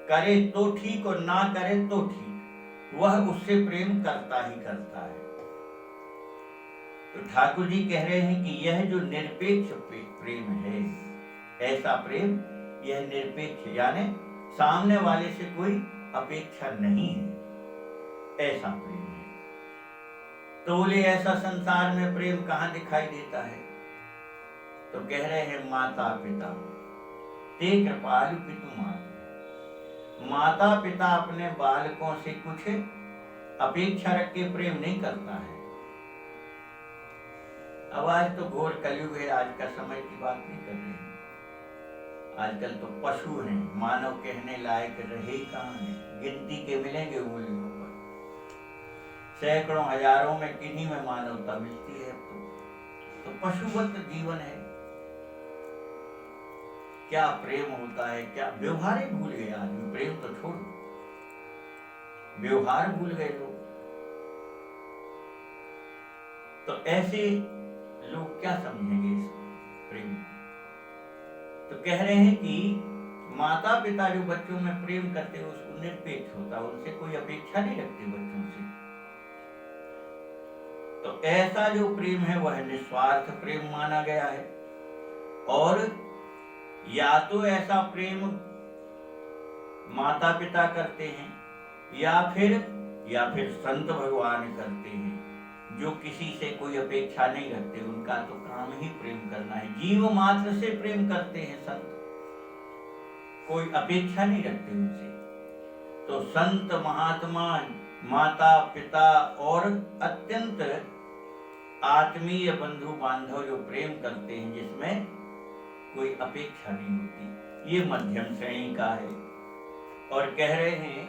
Speaker 1: करे तो ठीक और ना करे तो ठीक, वह उससे प्रेम करता ही करता है। तो ठाकुर जी कह रहे हैं कि यह जो निरपेक्ष प्रेम है, ऐसा प्रेम यह निरपेक्ष यानी सामने वाले से कोई अपेक्षा नहीं है, ऐसा प्रेम है। तो बोले ऐसा संसार में प्रेम कहां दिखाई देता है? तो कह रहे हैं माता पिता ते कृपालु पितु मातु। माता पिता अपने बालकों से कुछ अपेक्षा रख के प्रेम नहीं करता है। अब आज तो घोर कलयुग है, आज का समय की बात नहीं कर रहे हैं। आजकल तो पशु हैं, मानव कहने लायक रहे कहाँ हैं, गिनती के मिलेंगे उंगलियों पर। सैकड़ों हजारों में किन्हीं में मानवता मिलती है। तो पशुवत जीवन है। क्या प्रेम होता है, क्या व्यवहार ही भूल गए आदमी। प्रेम तो छोड़ो, व्यवहार भूल गए लोग। तो ऐसे लोग क्या समझेंगे इस प्रेम? तो कह रहे हैं कि माता पिता जो बच्चों में प्रेम करते हैं उसको निरपेक्ष होता है, उनसे कोई अपेक्षा नहीं रखते बच्चों से। तो ऐसा जो प्रेम है वह निस्वार्थ प्रेम माना गया है। और या तो ऐसा प्रेम माता पिता करते हैं या फिर संत भगवान करते हैं, जो किसी से कोई अपेक्षा नहीं रखते। उनका तो काम ही प्रेम करना है, जीव मात्र से प्रेम करते हैं संत, कोई अपेक्षा नहीं रखते उनसे। तो संत महात्मा माता पिता और अत्यंत आत्मीय बंधु बांधव जो प्रेम करते हैं जिसमें कोई अपेक्षा नहीं होती, ये मध्यम श्रेणी का है। और कह रहे हैं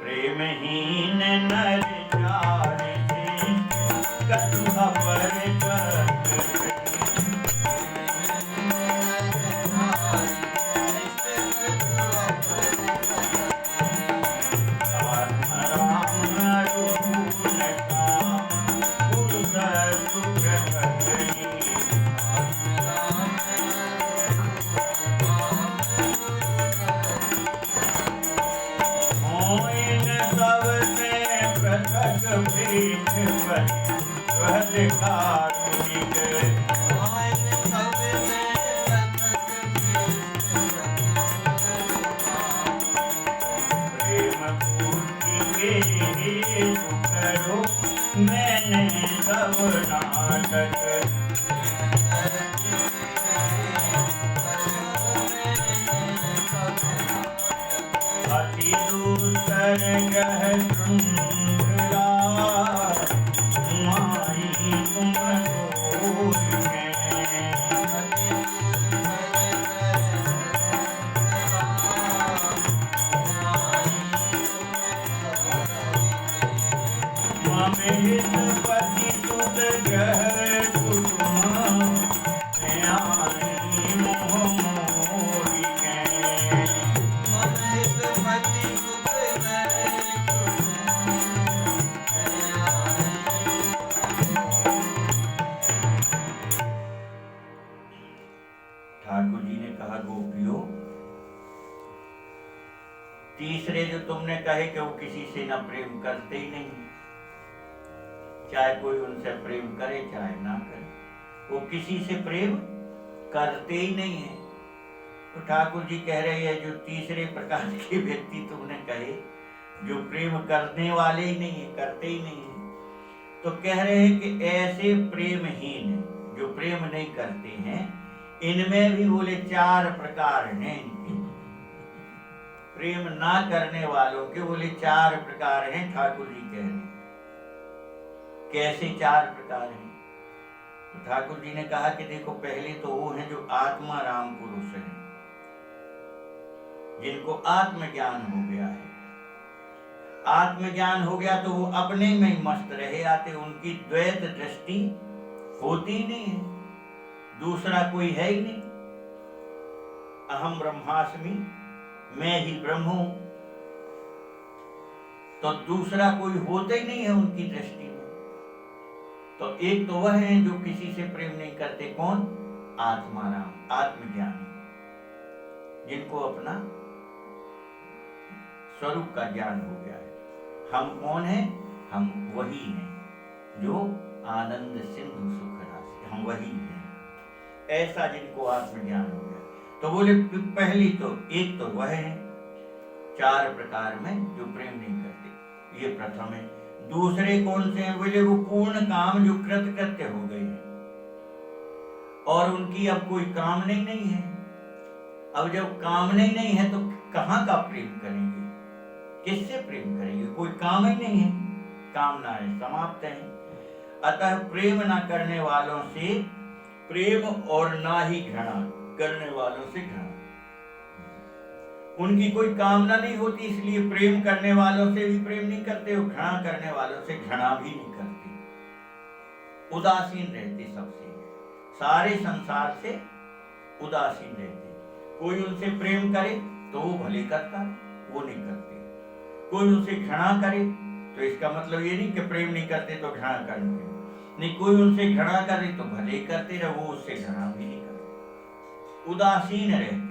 Speaker 1: प्रेमहीन नर जारे कटुहा पर
Speaker 3: मोह मोरी
Speaker 1: तुमने कहे कि वो किसी से ना प्रेम करते ही नहीं, चाहे कोई उनसे प्रेम करे चाहे ना करे, वो किसी से प्रेम करते ही नहीं है। तो ठाकुर जी कह रहे हैं जो तीसरे प्रकार के व्यक्ति तुमने कहे, जो प्रेम करने वाले ही नहीं है, करते ही नहीं है, तो कह रहे हैं कि ऐसे प्रेमहीन जो प्रेम नहीं करते हैं, इनमें भी बोले 4 प्रकार हैं। इनके प्रेम ना करने वालों के बोले 4 प्रकार हैं। ठाकुर जी कह रहे हैं कैसे 4 प्रकार हैं। तो ठाकुर जी ने कहा कि देखो, पहले तो वो हैं जो आत्मा राम पुरुष हैं, जिनको आत्मज्ञान हो गया है। आत्मज्ञान हो गया तो वो अपने में ही मस्त रहे आते, उनकी द्वैत दृष्टि होती नहीं है, दूसरा कोई है ही नहीं। अहम ब्रह्मास्मि, मैं ही ब्रह्म हूं, तो दूसरा कोई होता ही नहीं है उनकी दृष्टि में। तो एक तो वह है जो किसी से प्रेम नहीं करते, कौन? आत्माराम, आत्मज्ञानी, जिनको अपना स्वरूप का ज्ञान हो गया है। हम कौन हैं? हम वही हैं जो आनंद सिंधु सुख राशि, हम वही हैं, ऐसा जिनको आत्मज्ञान हो गया। तो बोले पहली तो एक तो वह है 4 प्रकार में जो प्रेम नहीं करते, ये प्रथम है। दूसरे कौन से हैं? बोले वो पूर्ण काम जो कृतकृत्य हो गए हैं और उनकी अब कोई कामना ही नहीं है। अब जब कामना ही नहीं है तो कहाँ का प्रेम करेंगे, किससे प्रेम करेंगे? कोई काम ही नहीं है, कामनाएं समाप्त हैं। अतः प्रेम न करने वालों से प्रेम और ना ही घृणा करने वालों से घृणा। उनकी कोई कामना नहीं होती, इसलिए प्रेम करने वालों से भी प्रेम नहीं करते, और घृणा करने वालों से घृणा भी नहीं करते। उदासीन रहते सबसे, सारे संसार से उदासीन रहते। कोई उनसे प्रेम करे तो वो भले करता है, वो नहीं करते। कोई उनसे घृणा करे तो इसका मतलब ये नहीं कि प्रेम नहीं करते तो घृणा करते नहीं, कोई उनसे घृणा करे तो भले करते रहे, वो उससे घृणा भी नहीं करते, उदासीन रहते हैं।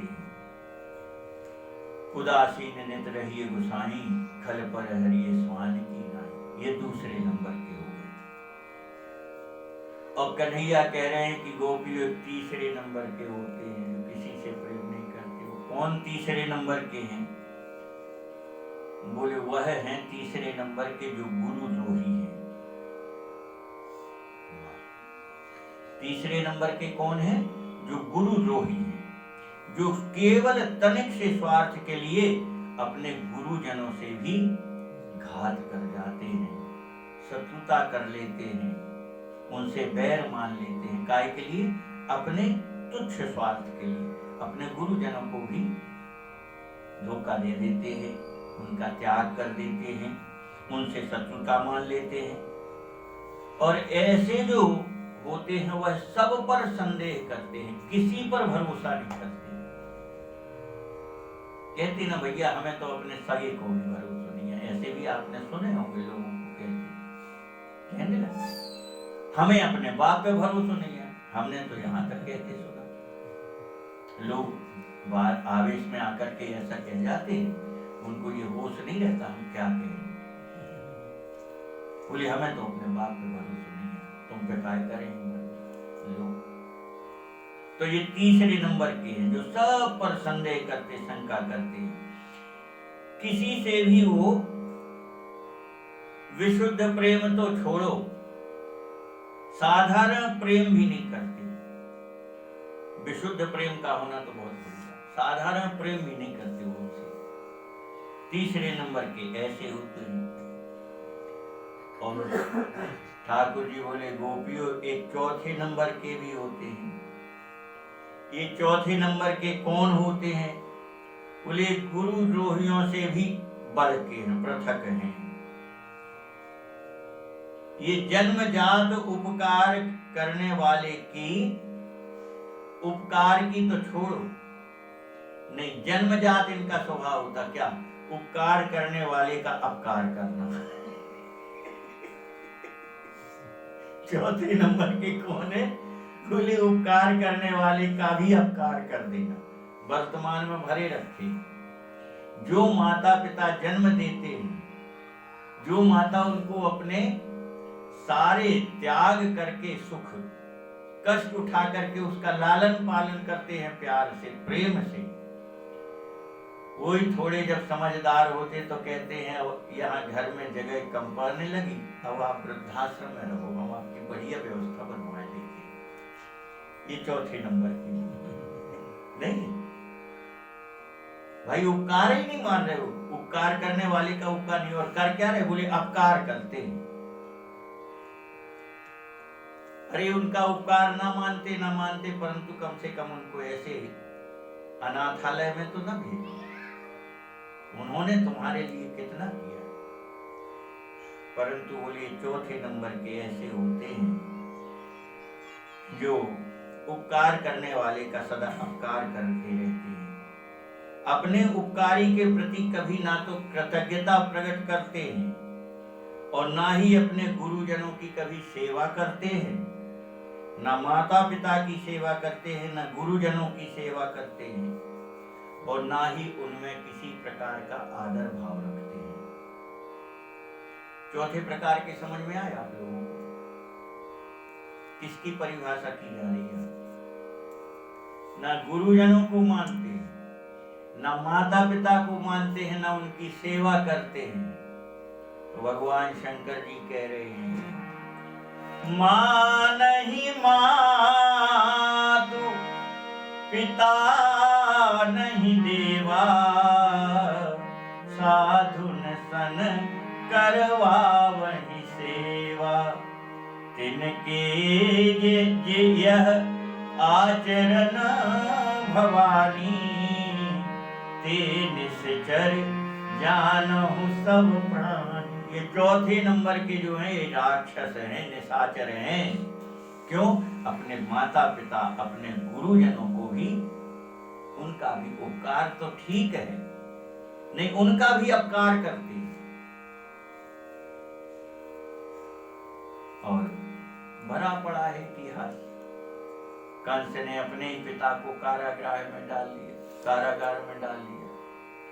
Speaker 1: उदासीन नित रहिए गुसाई, खल पर हरिये स्वान की नाई। ये दूसरे नंबर के हो गए। और कन्हैया कह रहे हैं कि गोपियों तीसरे नंबर के होते हैं जो किसी से प्रेम नहीं करते। वो कौन तीसरे नंबर के हैं? बोले वह हैं तीसरे नंबर के जो गुरु द्रोही हैं। तीसरे नंबर के कौन है? जो गुरु द्रोही हैं, जो केवल तनिक से स्वार्थ के लिए अपने गुरुजनों से भी घात कर जाते हैं, शत्रुता कर लेते हैं, उनसे बैर मान लेते हैं। काय के लिए? अपने तुच्छ स्वार्थ के लिए अपने गुरुजनों को भी धोखा दे देते हैं, उनका त्याग कर देते हैं, उनसे शत्रुता मान लेते हैं। और ऐसे जो होते हैं वह सब पर संदेह करते हैं, किसी पर भरोसा नहीं करते। कहते ना भैया हमें तो अपने सगे को भी भरोसा नहीं है। ऐसे भी आपने सुने होंगे लोगों को कहने लगे हमें अपने बाप पे भरोसा नहीं है। हमने तो यहाँ तक कहते सुना। लोग बात आवेश में आकर के ऐसा कह जाते हैं, उनको ये होश नहीं रहता हम क्या कहें। बोले हमें तो अपने बाप पे भरोसा नहीं है, तुम पे काय करेंगे लोग। तो ये तीसरे नंबर के हैं जो सब पर संदेह करते, शंका करते, किसी से भी वो विशुद्ध प्रेम तो छोड़ो, साधारण प्रेम भी नहीं करते। विशुद्ध प्रेम का होना तो बहुत बढ़िया, साधारण प्रेम भी नहीं करते वो उनसे। तीसरे नंबर के ऐसे होते हैं। और ठाकुर जी बोले गोपियों एक चौथे नंबर के भी होते हैं। ये चौथे नंबर के कौन होते हैं? बोले गुरु द्रोहियों से भी बढ़ के हैं, पृथक हैं। ये जन्मजात उपकार करने वाले की, उपकार की तो छोड़ो, नहीं जन्मजात इनका स्वभाव होता क्या? उपकार करने वाले का अपकार करना। चौथे नंबर के कौन है? बोले उपकार करने वाले का भी अपकार कर देना, वर्तमान में भरे रखे। जो माता पिता जन्म देते हैं, जो माता उनको अपने सारे त्याग करके, सुख कष्ट उठा करके उसका लालन पालन करते हैं प्यार से, प्रेम से, वही थोड़े जब समझदार होते तो कहते हैं यहाँ घर में जगह कम पड़ने लगी, अब आप वृद्धाश्रम में रहो, हम आपकी बढ़िया व्यवस्था बनवा देंगे। ये चौथे नंबर की नहीं भाई, उपकार ही नहीं मान रहे हो। उपकार करने वाले का उपकार नहीं, और कर क्या रहे, बोले अपकार करते हैं। अरे उनका उपकार ना मानते परंतु कम से कम उनको ऐसे अनाथालय में तो ना भेजो। उन्होंने तुम्हारे लिए कितना किया, परंतु बोले चौथे नंबर के ऐसे होते हैं जो उपकार करने वाले का सदा अपकार करते रहते हैं, अपने उपकारी के प्रति कभी ना तो कृतज्ञता प्रकट करते हैं और ना ही अपने गुरुजनों की कभी सेवा करते हैं, ना माता पिता की सेवा करते हैं, ना गुरुजनों की सेवा करते हैं, और ना ही उनमें किसी प्रकार का आदर भाव रखते हैं। चौथे प्रकार के समझ में आए आप लोगों को? किसकी परिभाषा की जा रही है? ना गुरुजनों को मानते हैं, ना माता पिता को मानते हैं, ना उनकी सेवा करते हैं। तो भगवान शंकर जी कह रहे हैं, माँ नहीं मातु पिता नहीं देवा, साधुन सन करवा वही सेवा, तिनके जे यह आचरण भवानी, ते निश्चर जानहु सब प्राणी। ये चौथे नंबर के जो हैं ये राक्षस हैं, निशाचर हैं। क्यों? अपने माता पिता, अपने गुरुजनों को भी, उनका भी उपकार तो ठीक है, नहीं उनका भी अपकार करते हैं। और भरा पड़ा है इतिहास, कंस ने अपने ही पिता को कारागार में डाल दिया,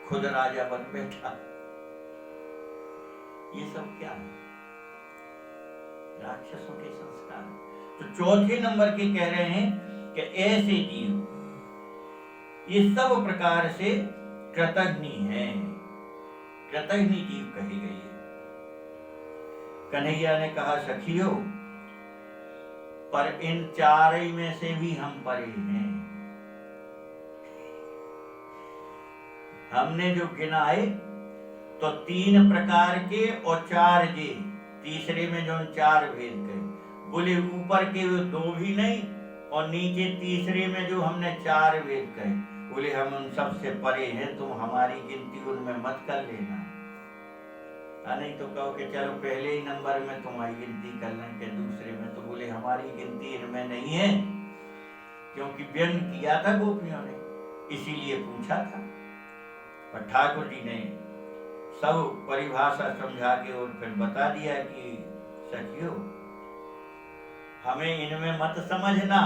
Speaker 1: खुद राजा बन बैठा। ये सब क्या है? राक्षसों के संस्कार। तो चौथे नंबर के कह रहे हैं कि ऐसे जीव ये सब प्रकार से कृतघ्नी है, कृतघ्नी जीव कही गई है। कन्हैया ने कहा, सखियो पर इन चार में से भी हम परे हैं। हमने जो गिनाए तो 3 प्रकार के और 4 जे, तीसरे में जो 4 भेद गए, बोले ऊपर के वो 2 भी नहीं, और नीचे तीसरे में जो हमने 4 भेद गए, बोले हम उन सबसे परे हैं, तुम हमारी गिनती उनमें मत कर लेना। नहीं तो कहो कि चलो पहले ही नंबर में तुम्हारी गिनती कर लें, के दूसरे में, तो बोले हमारी गिनती इनमें नहीं है, क्योंकि व्यंग किया था गोपियों ने, इसीलिए पूछा था। और ठाकुर जी ने सब परिभाषा समझा के और फिर बता दिया कि सखियो हमें इनमें मत समझना,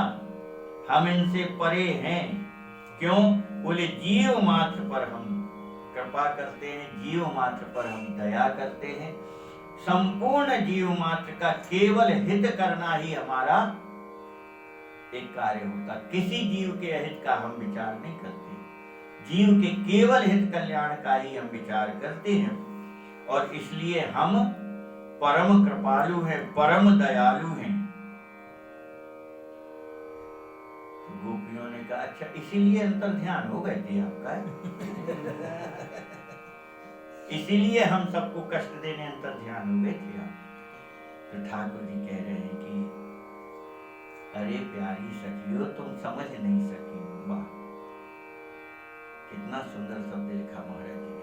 Speaker 1: हम इनसे परे हैं। क्यों? बोले जीव मात्र पर हम कृपा करते हैं, जीव मात्र पर हम दया करते हैं, संपूर्ण जीव मात्र का केवल हित करना ही हमारा एक कार्य होता, किसी जीव के अहित का हम विचार नहीं करते, जीव के केवल हित कल्याण का ही हम विचार करते हैं। और इसलिए हम परम कृपालु हैं, परम दयालु हैं। तो गोपियों ने कहा, अच्छा इसीलिए अंतर ध्यान हो गए थे आपका इसीलिए हम सबको कष्ट देने अंतर ध्यान हो गए थे आप। तो ठाकुर जी कह रहे हैं कि अरे प्यारी सखियो तुम समझ नहीं सकी। वाह, कितना सुंदर शब्द लिखा महाराज जी ने।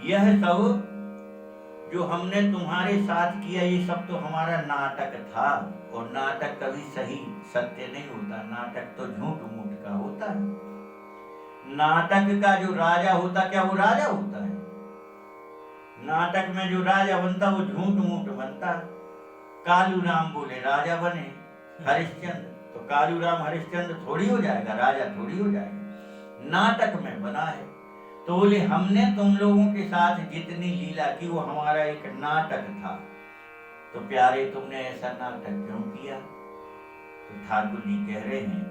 Speaker 1: यह सब जो हमने तुम्हारे साथ किया, ये सब तो हमारा नाटक था, और नाटक कभी सही सत्य नहीं होता, नाटक तो झूठ मूठ का होता है। नाटक का जो राजा होता, क्या वो राजा होता है? नाटक में जो राजा बनता वो झूठ मूठ बनता। कालू राम बोले राजा बने हरिश्चंद्र, तो कालूराम हरिश्चंद्र थोड़ी हो जाएगा, राजा थोड़ी हो जाएगा, नाटक में बना है। तो बोले हमने तुम लोगों के साथ जितनी लीला की वो हमारा एक नाटक था। तो प्यारे तुमने ऐसा नाटक क्यों किया? तो ठाकुर जी कह रहे हैं,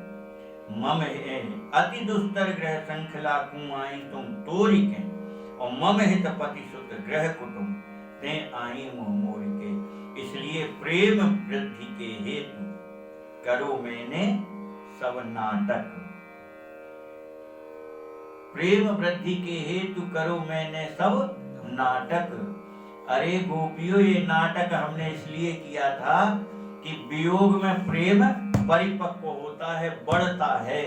Speaker 1: मम है अति दुस्तर ग्रह श्रृंखला कुआई तुम तोरी के, और मम हित पति सुत ग्रह कुटुम ते आई मुंह मोड़ के। इसलिए प्रेम वृद्धि के हेतु करो मैंने सब नाटक, प्रेम वृद्धि के हेतु करो मैंने सब नाटक। अरे गोपियों, ये नाटक हमने इसलिए किया था कि वियोग में प्रेम परिपक्व होता है, बढ़ता है,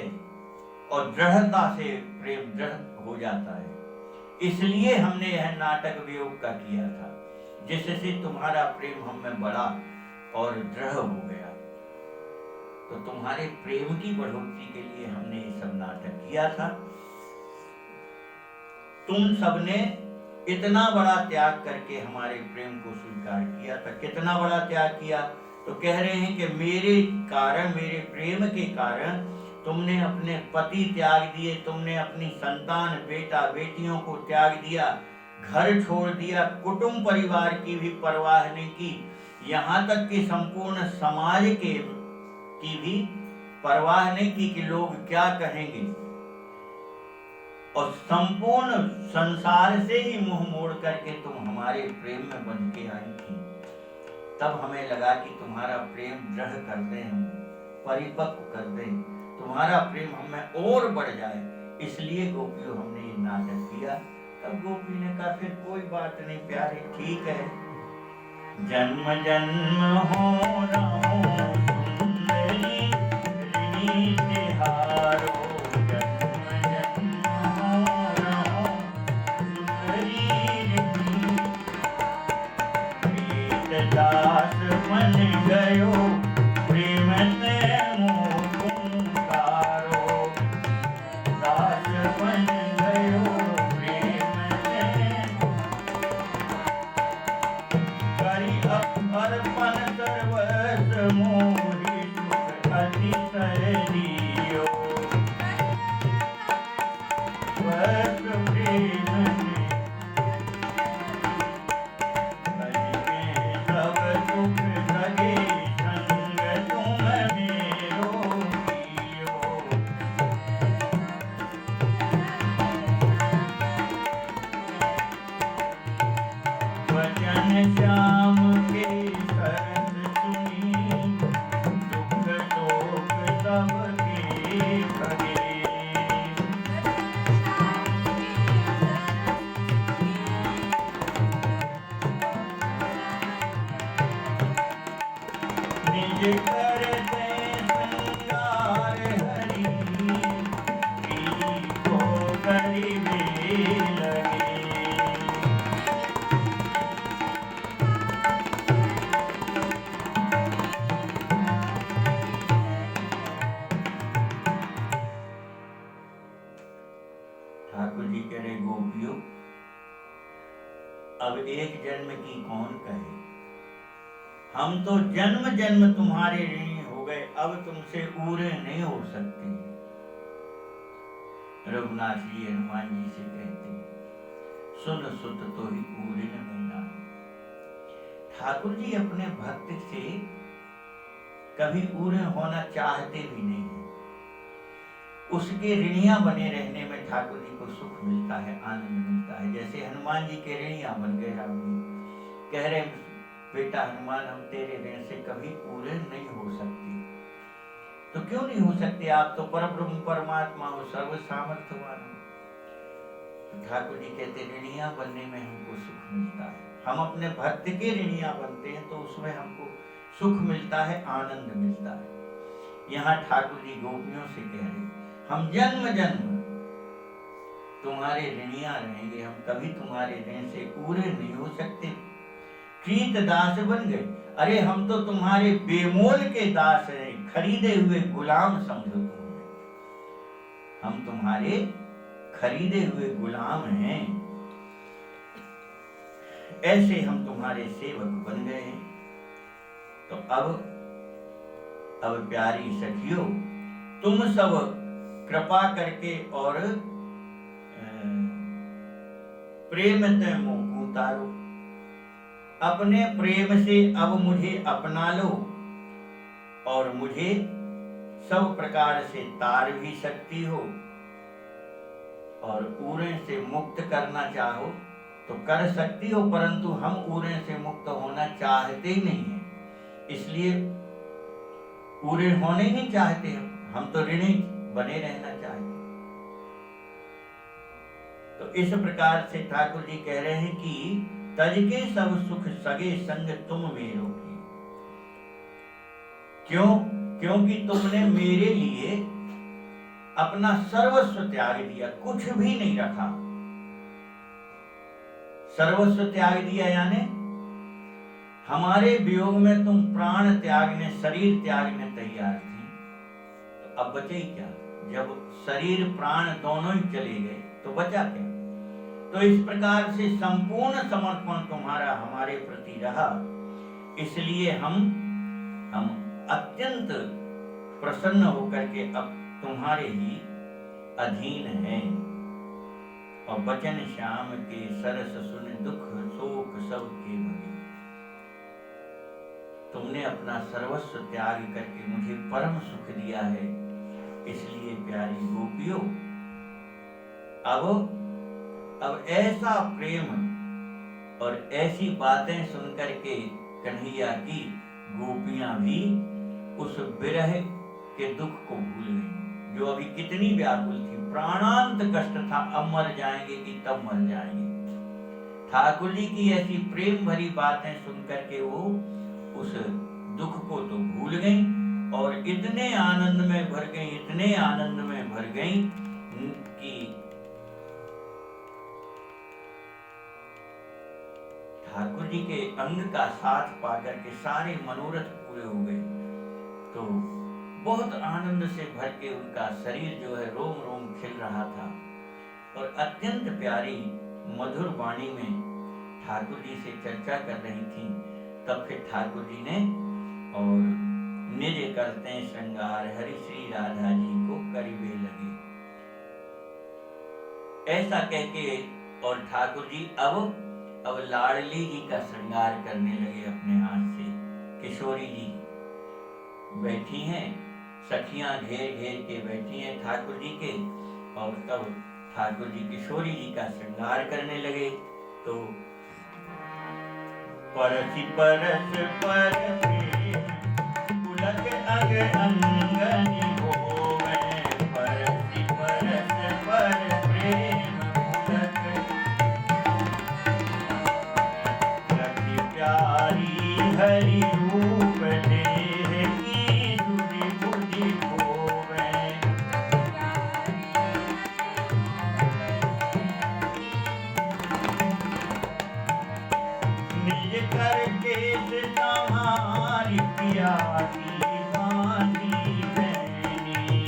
Speaker 1: और दृढ़ता से प्रेम दृढ़ हो जाता है। इसलिए हमने यह नाटक वियोग का किया था, जिससे तुम्हारा प्रेम हम में बढ़ा और दृढ़ हो गया। तो तुम्हारे प्रेम की बढ़ोतरी के लिए हमने ये सब नाटक किया था। तुम सबने इतना बड़ा त्याग करके हमारे प्रेम को स्वीकार किया था। कितना बड़ा त्याग किया? तो कह रहे हैं कि मेरे कारण, मेरे प्रेम के कारण तुमने अपने पति त्याग दिए, तुमने अपनी संतान, बेटा बेटियों को त्याग दिया, घर छोड़ दिया, कुटुंब परिवार की भी परवाह नहीं की, यहाँ तक कि संपूर्ण समाज की भी परवाह नहीं की कि लोग क्या कहेंगे, और संपूर्ण संसार से ही मुंह मोड़ करके तुम हमारे प्रेम में बन के आई थी। तब हमें लगा कि तुम्हारा प्रेम दृढ़ कर दें, हम परिपक्व कर दें, तुम्हारा प्रेम हमें और बढ़ जाए। इसलिए गोपियों हमने ये नाटक किया। तब गोपी ने कहा फिर कोई बात नहीं प्यारे, ठीक है, जन्म जन्म हो न हो सुंदरी ऋणी तिहारो, दास मन गयो प्रेम ते मुकारो, दास मन गयो प्रेम ते करी अर्पण सर्वस्व मोहि सुख अतिशय दियो, वस्त्र प्रेम श्याम के शरण सुनी, दुख शोक सबके भगे, निज करते श्रृंगार हरि, को करिबे लगे। ठाकुर जी कह रहे गोपियों, अब एक जन्म की कौन कहे, हम तो जन्म जन्म तुम्हारे ऋणी हो गए, अब तुमसे पूरे नहीं हो सकते। रघुनाथ जी हनुमान जी से कहते, सुन सुत तो ही पूरे नहीं ना। ठाकुर जी अपने भक्त से कभी पूरे होना चाहते भी नहीं है। उसके ऋणिया बने रहने में ठाकुर जी को सुख मिलता है, आनंद मिलता है। जैसे हनुमान जी के ऋणिया बन गए राम जी, कह रहे बेटा हनुमान, हम तेरे ऋण से कभी पूरे नहीं हो सकते। तो क्यों नहीं हो सकते? आप तो परब्रह्म परमात्मा हो, सर्व सामर्थ्यवान हो। तो ठाकुर जी कहते ऋणिया बनने में हमको सुख मिलता है। हम अपने भक्त के ऋणिया बनते हैं तो उसमें हमको सुख मिलता है, आनंद मिलता है। यहाँ ठाकुर जी गोपियों से कह रहे, हम जन्म जन्म तुम्हारे ऋणिया रहेंगे, हम कभी तुम्हारे ऋण से पूरे नहीं हो सकते। कृत दास बन गए, अरे हम तो तुम्हारे बेमोल के दास हैं, खरीदे हुए गुलाम समझो तुम्हें, हम तुम्हारे खरीदे हुए गुलाम हैं, ऐसे हम तुम्हारे सेवक बन गए हैं। तो अब प्यारी सखियों, तुम सब कृपा करके और प्रेम ते मोह उतारो, अपने प्रेम से अब मुझे अपना लो और मुझे सब प्रकार से तार भी सकती हो, और ऊरे से मुक्त करना चाहो तो कर सकती हो, परंतु हम ऊरे से मुक्त होना चाहते ही नहीं है, इसलिए ऊरे होने ही नहीं चाहते हम तो ऋणी बने रहना चाहते। तो इस प्रकार से ठाकुर जी कह रहे हैं कि तज के सब सुख सगे संग तुम मेरो की। क्यों? क्योंकि तुमने मेरे लिए अपना सर्वस्व त्याग दिया, कुछ भी नहीं रखा। सर्वस्व त्याग दिया यानी हमारे वियोग में तुम प्राण त्यागने, शरीर त्यागने तैयार थी, तो अब बचे क्या? जब शरीर प्राण दोनों ही चले गए तो बचा क्या? तो इस प्रकार से संपूर्ण समर्पण तुम्हारा हमारे प्रति रहा, इसलिए हम अत्यंत प्रसन्न होकर के अब तुम्हारे ही अधीन हैं। और बचन श्याम के सरस सुन दुख शोक सब के भगे। तुमने अपना सर्वस्व त्याग करके मुझे परम सुख दिया है, इसलिए प्यारी गोपियों, अब ऐसा प्रेम और ऐसी बातें सुनकर के कन्हैया की गोपियां भी उस विरह के दुख को भूल गई, जो अभी कितनी व्याकुल थी। प्राणांत कष्ट था, अब मर जाएंगे कि तब मर जाएंगे। ठाकुर जी की ऐसी प्रेम भरी बातें सुनकर के वो उस दुख को तो भूल गई और इतने आनंद में भर गई, इतने आनंद में भर गई कि ठाकुर जी के अंग का साथ पाकर के सारे मनोरथ पूरे हो गए। तो बहुत आनंद से भर के उनका शरीर जो है रोम रोम खिल रहा था और अत्यंत प्यारी मधुर वाणी में ठाकुर जी से चर्चा कर रही थी। तब फिर ठाकुर जी ने और निज करते श्रृंगार हरि श्री राधा जी को करीबे लगे, ऐसा कह के और ठाकुर जी अब लाडली जी का श्रृंगार करने लगे अपने हाथ से। किशोरी जी बैठी हैं, सखियां घेर घेर के बैठी हैं ठाकुर जी के, और तब ठाकुर जी किशोरी जी का श्रृंगार करने लगे। तो परसि परस पर पुलक अग अंगनि होवे, परसि परस पर प्रेम पुलक रति प्यारी हरि रूप देह की सुधि बुद्धि होवे। निज करके तुम्हारी प्यारी बानी बहनी,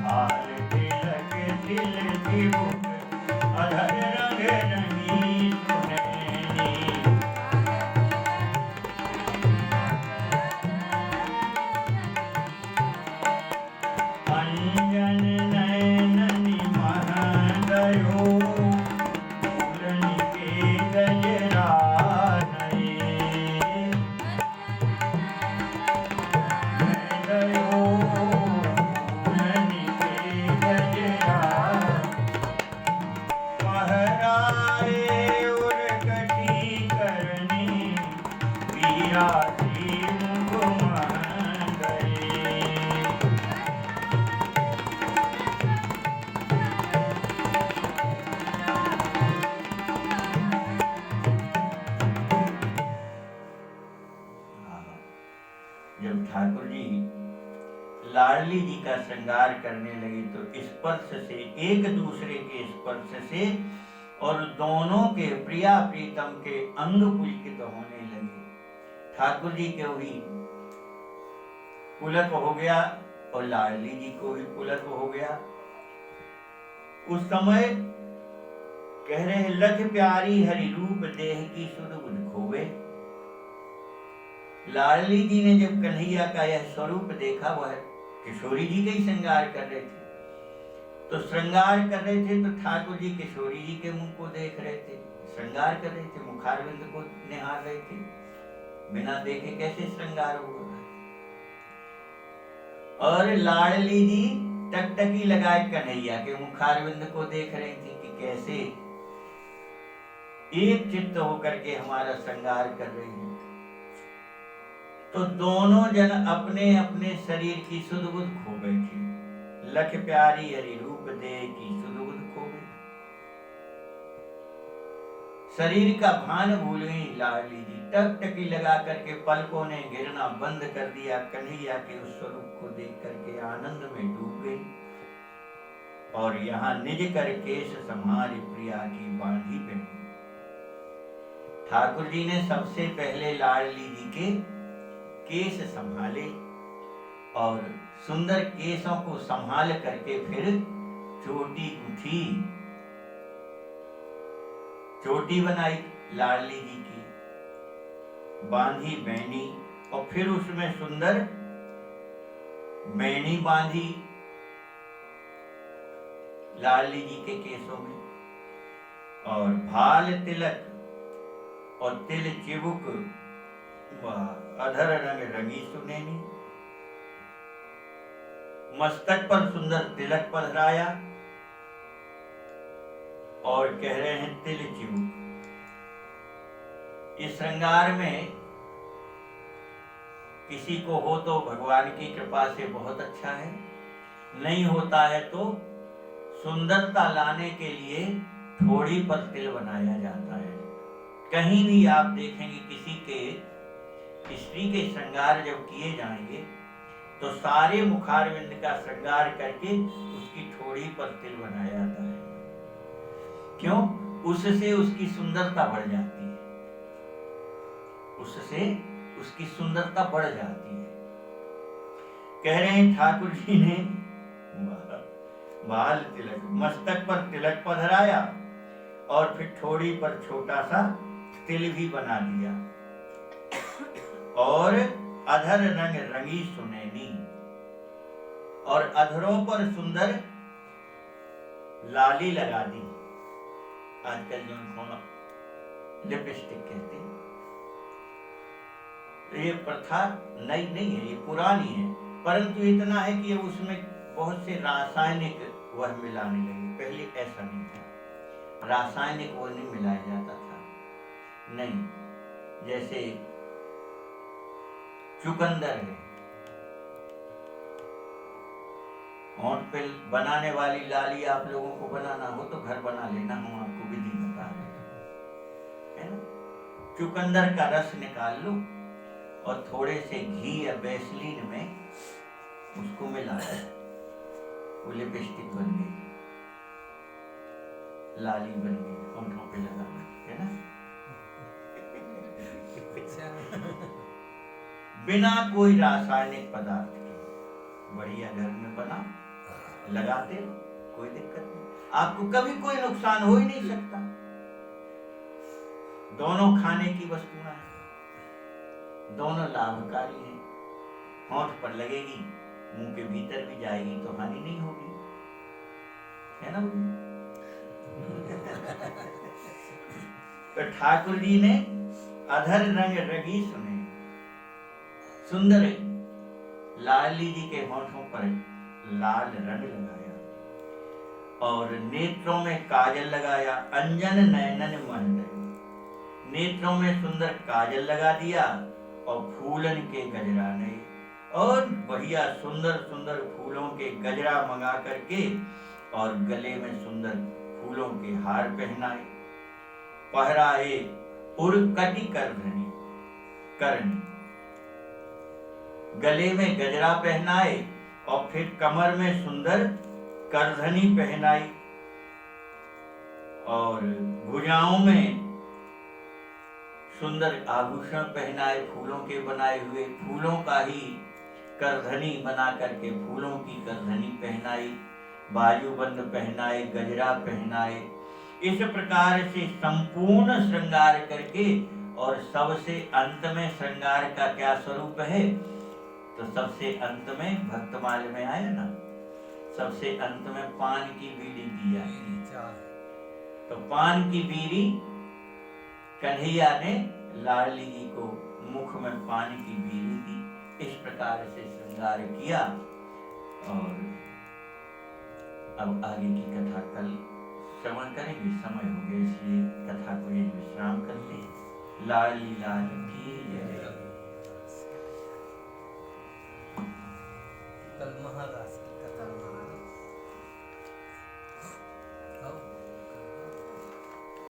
Speaker 1: हाल तिलक दिल दिबुक अधर रंग रंगी सुनैनी। अंजन नयननि महदयो, फूलन के गजरा नये। महदयो फूलन के गजरा, पहराए उर्कठी करनी, बिरासी मुख महंगये। जब ठाकुर जी लाडली जी का श्रृंगार करने लगे तो स्पर्श से, एक दूसरे के स्पर्श से और दोनों के प्रिया प्रीतम के अंग पुलकित होने लगे। ठाकुर जी को भी पुलक हो गया और लाडली जी को भी पुलक हो गया। उस समय कह रहे हैं लख प्यारी हरि रूप देह की सुध बुध खोवे। लाडली जी ने जब कन्हैया का यह स्वरूप देखा, वह किशोरी जी का ही श्रृंगार कर रहे थे, तो श्रृंगार कर रहे थे तो ठाकुर जी किशोरी जी के मुंह को देख रहे थे, श्रृंगार कर रहे थे, मुखारविंद को निहार रहे थे। बिना देखे कैसे श्रृंगार होगा। और लाडली जी टकटकी लगाए कन्हैया के मुखारविंद को देख रही थी कि कैसे एक चित्त होकर के हमारा श्रृंगार कर रही है। तो दोनों जन अपने अपने शरीर की सुध बुध खो बैठी। लख प्यारी हरि रूप दे की सुध बुध खो गई, शरीर का भान भूल गई लाडली जी। टकटकी लगा करके पलकों ने गिरना बंद कर दिया, कन्हैया के उस स्वरूप को देख करके आनंद में डूब गई। और यहाँ निज कर केश समारी प्रिया की बांधी पहनी। ठाकुर जी ने सबसे पहले लाडली जी के केश संभाले और सुंदर केशों को संभाल करके फिर चोटी गुथी, चोटी बनाई लाडली जी की, बांधी बैनी और फिर उसमें सुंदर बैनी बांधी लाडली जी के केशों में। और भाल तिलक और तिल चिबुक अधर रंग रंगी सुनैनी, मस्तक पर सुंदर तिलक पहराया और कह रहे हैं तिल चिबुक। इस श्रृंगार में किसी को हो तो भगवान की कृपा से बहुत अच्छा है, नहीं होता है तो सुंदरता लाने के लिए ठोड़ी पर तिल बनाया जाता है। कहीं भी आप देखेंगे किसी के स्त्री के श्रृंगार जब किए जाएंगे तो सारे मुखारविंद का श्रृंगार करके उसकी ठोड़ी पर तिल बनाया जाता है। क्यों? उससे उसकी सुंदरता बढ़ जाती है, उससे उसकी सुंदरता बढ़ जाती है। कह रहे हैं ठाकुर जी ने बाल तिलक, मस्तक पर तिलक पधराया और फिर ठोड़ी पर छोटा सा तिल भी बना दिया। और अधर रंग रंगी सुनैनी, और अधरों पर सुंदर लाली लगा दी। आजकल जो उनको लिपस्टिक कहते हैं, ये प्रथा नई नहीं है, ये पुरानी है, परंतु इतना है कि उसमें बहुत से रासायनिक वह मिलाने लगे। पहले ऐसा नहीं था, रासायनिक वो नहीं मिलाया जाता था। नहीं, जैसे चुकंदर है, होंठ पे बनाने वाली लाली आप लोगों को बनाना हो तो घर बना लेना, हम आपको विधि बता रहे हैं, है ना। चुकंदर का रस निकाल लो और थोड़े से घी या वैसलीन में उसको मिला दो, वो लिपस्टिक बन गई, लाली बन गई, होंठों पे लगाना, है ना। बिना कोई रासायनिक पदार्थ के बढ़िया घर में बना लगाते, कोई दिक्कत नहीं, आपको कभी कोई नुकसान हो ही नहीं सकता। दोनों खाने की वस्तुएं हैं, दोनों लाभकारी हैं। होंठ पर लगेगी, मुंह के भीतर भी जाएगी तो हानि नहीं होगी, है ना। तो ठाकुर जी ने अधर रंग रंगी सुने, सुंदर लाडली जी के होठों पर लाल रंग लगाया और नेत्रों में काजल लगाया। अंजन नयनन महंड, नेत्रों में सुंदर काजल लगा दिया और फूलन के गजरा नए, और बढ़िया सुंदर सुंदर फूलों के गजरा मंगा करके और गले में सुंदर फूलों के हार पहनाए। पहराए उर्कटी करधनी, करनी, गले में गजरा पहनाए और फिर कमर में सुंदर करधनी पहनाई और भुजाओं में सुंदर आभूषण पहनाए, फूलों के बनाए हुए, फूलों का ही करधनी बना करके फूलों की करधनी पहनाई, बाजूबंद पहनाए, गजरा पहनाए इस प्रकार से संपूर्ण श्रृंगार करके, और सबसे अंत में श्रृंगार का क्या स्वरूप है, तो सबसे अंत में भक्तमाल में आया ना, सबसे अंत में पान की बीड़ी दी जाती है। तो पान की बीड़ी कन्हैया ने लाडली जी को मुख में पान की बीड़ी दी। इस प्रकार से श्रृंगार किया। और अब आगे की कथा कल श्रवण करेंगे, समय हो गया इसलिए कथा को यही विश्राम करते हैं। लाडली लाल की जय।
Speaker 2: कल महाराज